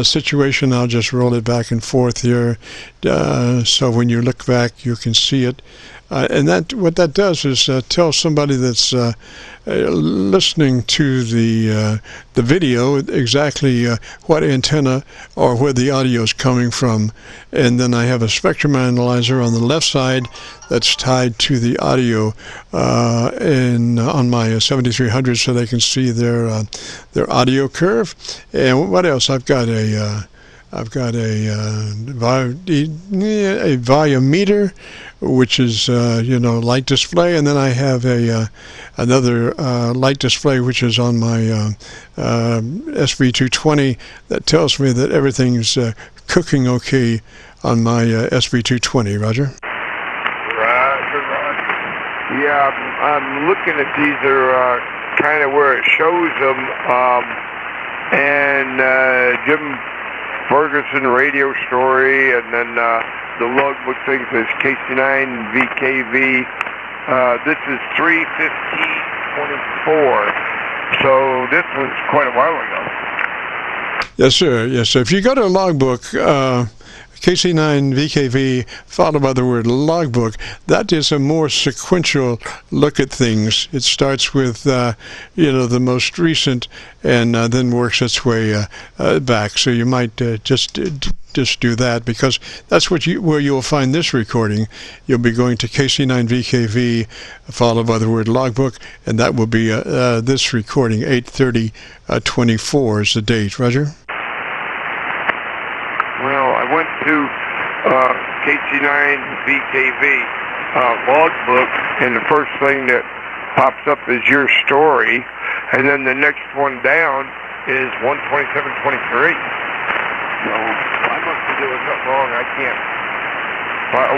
A: situation. I'll just roll it back and forth here, so when you look back, you can see it. And what that does is tell somebody that's listening to the video exactly what antenna or where the audio is coming from. And then I have a spectrum analyzer on the left side that's tied to the audio on my 7300, so they can see their audio curve. And what else? I've got a volume meter, which is you know, light display, and then I have another light display which is on my SV220 that tells me that everything's cooking okay on my SV220. Roger.
F: Yeah, I'm looking at these. Are kind of where it shows them, and Jim Fergusson radio story, and then the logbook thing says KC9VKV. This is 3/15/24, so this was quite a while ago.
A: Yes, sir. If you go to a logbook, KC9VKV followed by the word logbook, that is a more sequential look at things. It starts with you know, the most recent, and then works its way back. So you might just just do that, because that's where you'll find this recording. You'll be going to KC9VKV, followed by the word logbook, and that will be this recording, 8/30/24 is the date. Roger?
F: Well, I went to KC9VKV logbook, and the first thing that pops up is your story, and then the next one down is 12723. So I must be doing something wrong. I can't.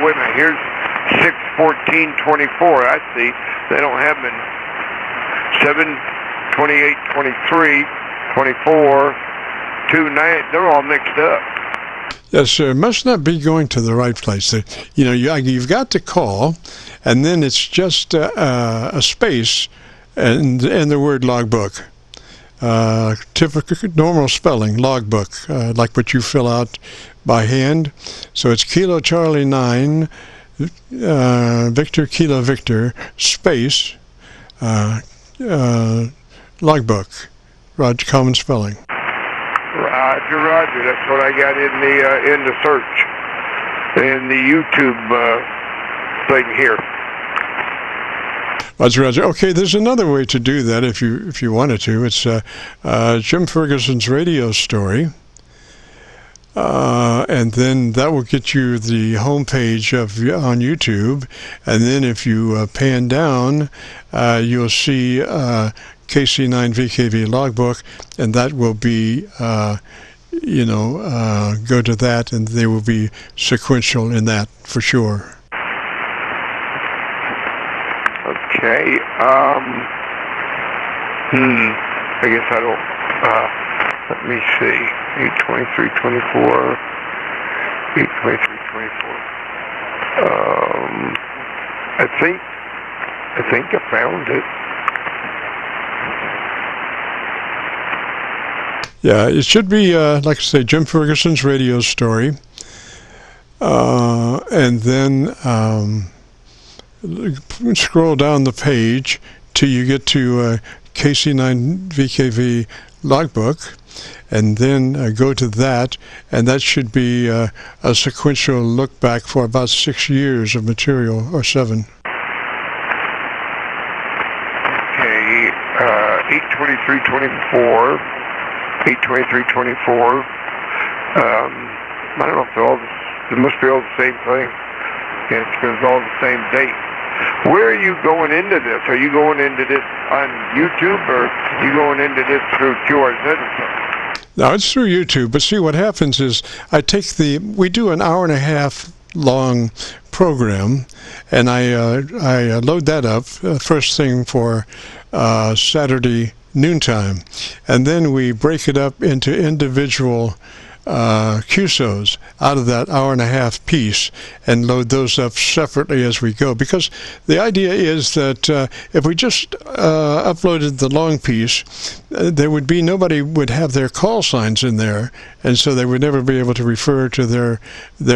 F: Wait a minute. Here's 6/14/24. I see. They don't have them in 7/28/23, 24, 2/9. They're all mixed up.
A: Yes, sir. Must not be going to the right place. You've got to call, and then it's just a space and the word logbook. Typical normal spelling, logbook, like what you fill out by hand. So it's Kilo Charlie 9, Victor Kilo Victor, space, logbook, Roger, common spelling. Roger. That's what I got in the search, in the YouTube thing here. Roger. Okay, there's another way to do that if you wanted to. It's Jim Fergusson's radio story, and then that will get you the homepage on YouTube. And then if you pan down, you'll see KC9VKV logbook, and that will be go to that, and they will be sequential in that for sure.
F: Okay, I guess I don't, let me see, 8/23/24, 8/23/24, I think I found it.
A: Yeah, it should be, like I say, Jim Fergusson's radio story, and then scroll down the page till you get to KC9VKV logbook, and then go to that, and that should be a sequential look back for about 6 years of material, or 7.
F: Okay, 8/23/24, 8/23/24. I don't know if it must be all the same thing. Yeah, it's all the same date. Where are you going into this? Are you going into this on YouTube, or are you going into this through QRZ or something?
A: No, it's through YouTube. But see, what happens is we do an hour and a half long program, and I load that up first thing for Saturday noontime, and then we break it up into individual QSOs out of that hour and a half piece, and load those up separately as we go, because the idea is that if we just uploaded the long piece, nobody would have their call signs in there, and so they would never be able to refer to their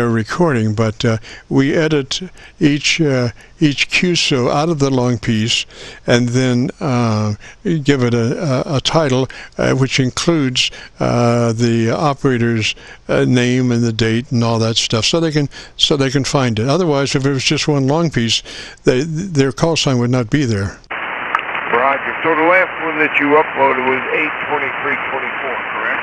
A: recording. But we edit each QSO out of the long piece, and then give it a title which includes the operator's name and the date and all that stuff, so they can find it. Otherwise, if it was just one long piece, their call sign would not be there.
F: Roger. So the last one that you uploaded was 8/23/24, correct?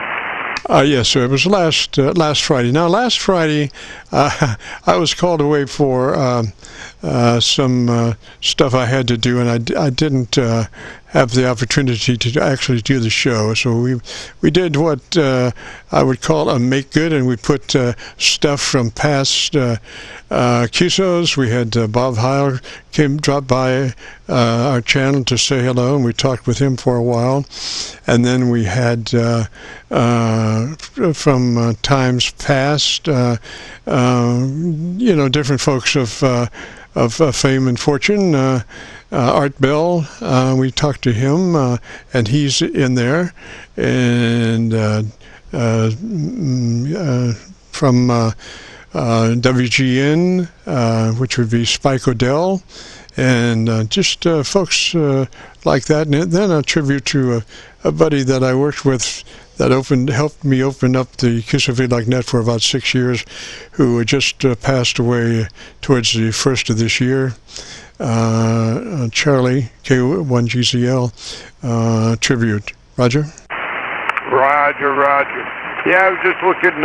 A: Yes, sir. It was last Friday. Now, last Friday, I was called away for some stuff I had to do, and I didn't have the opportunity to actually do the show. So we did what I would call a make good, and we put stuff from past QSOs. We had Bob Heil drop by our channel to say hello, and we talked with him for a while. And then we had from times past, different folks of fame and fortune. Art Bell, we talked to him, and he's in there, and from WGN, which would be Spike Odell, and just folks like that. And then a tribute to a buddy that I worked with that helped me open up the Qso-Vlog net for about 6 years, who just passed away towards the first of this year. Charlie, K1GCL, tribute. Roger?
F: Roger. Yeah, I was just looking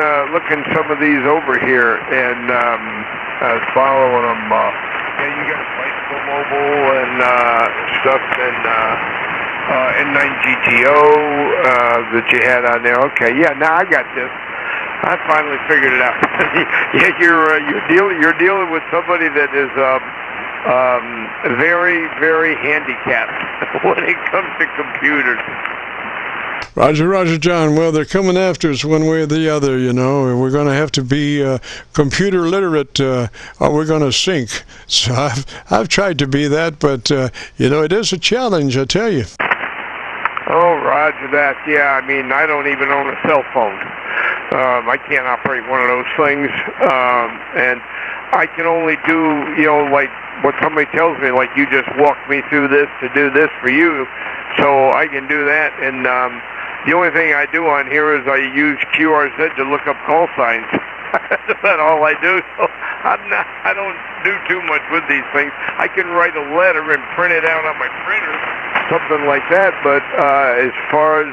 F: some of these over here, and I was following them. Yeah, you got Bicycle Mobile and stuff, and N9GTO that you had on there. Okay, yeah, now I got this. I finally figured it out. Yeah, you're dealing with somebody that is very, very handicapped when it comes to computers.
A: Roger, John. Well, they're coming after us one way or the other, you know. We're going to have to be computer literate or we're going to sink. So I've tried to be that, but, you know, it is a challenge, I tell you.
F: Oh, roger that. Yeah, I mean, I don't even own a cell phone. I can't operate one of those things. And I can only do, you know, like what somebody tells me, like you just walked me through this to do this for you. So I can do that. And the only thing I do on here is I use QRZ to look up call signs. That's all I do. So I don't do too much with these things. I can write a letter and print it out on my printer, something like that. But as far as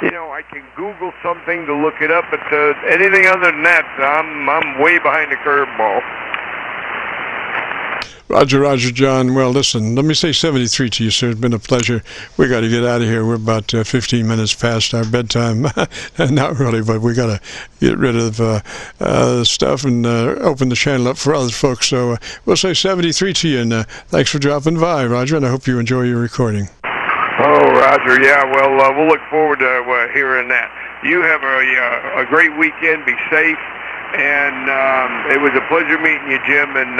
F: you know, I can Google something to look it up. But anything other than that, I'm way behind the curveball.
A: Roger, John. Well, listen, let me say 73 to you, sir. It's been a pleasure. We got to get out of here. We're about 15 minutes past our bedtime. Not really, but we got to get rid of stuff and open the channel up for other folks. So we'll say 73 to you, and thanks for dropping by, Roger, and I hope you enjoy your recording.
F: Oh, Roger, yeah. Well, we'll look forward to hearing that. You have a great weekend. Be safe. And it was a pleasure meeting you, Jim, and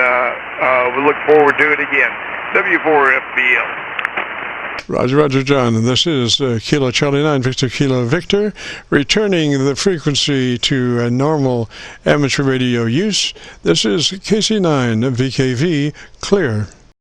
F: we look forward to it again. W4FBL.
A: Roger, John. And this is Kilo Charlie 9 Victor Kilo Victor, returning the frequency to normal amateur radio use. This is KC9VKV, clear.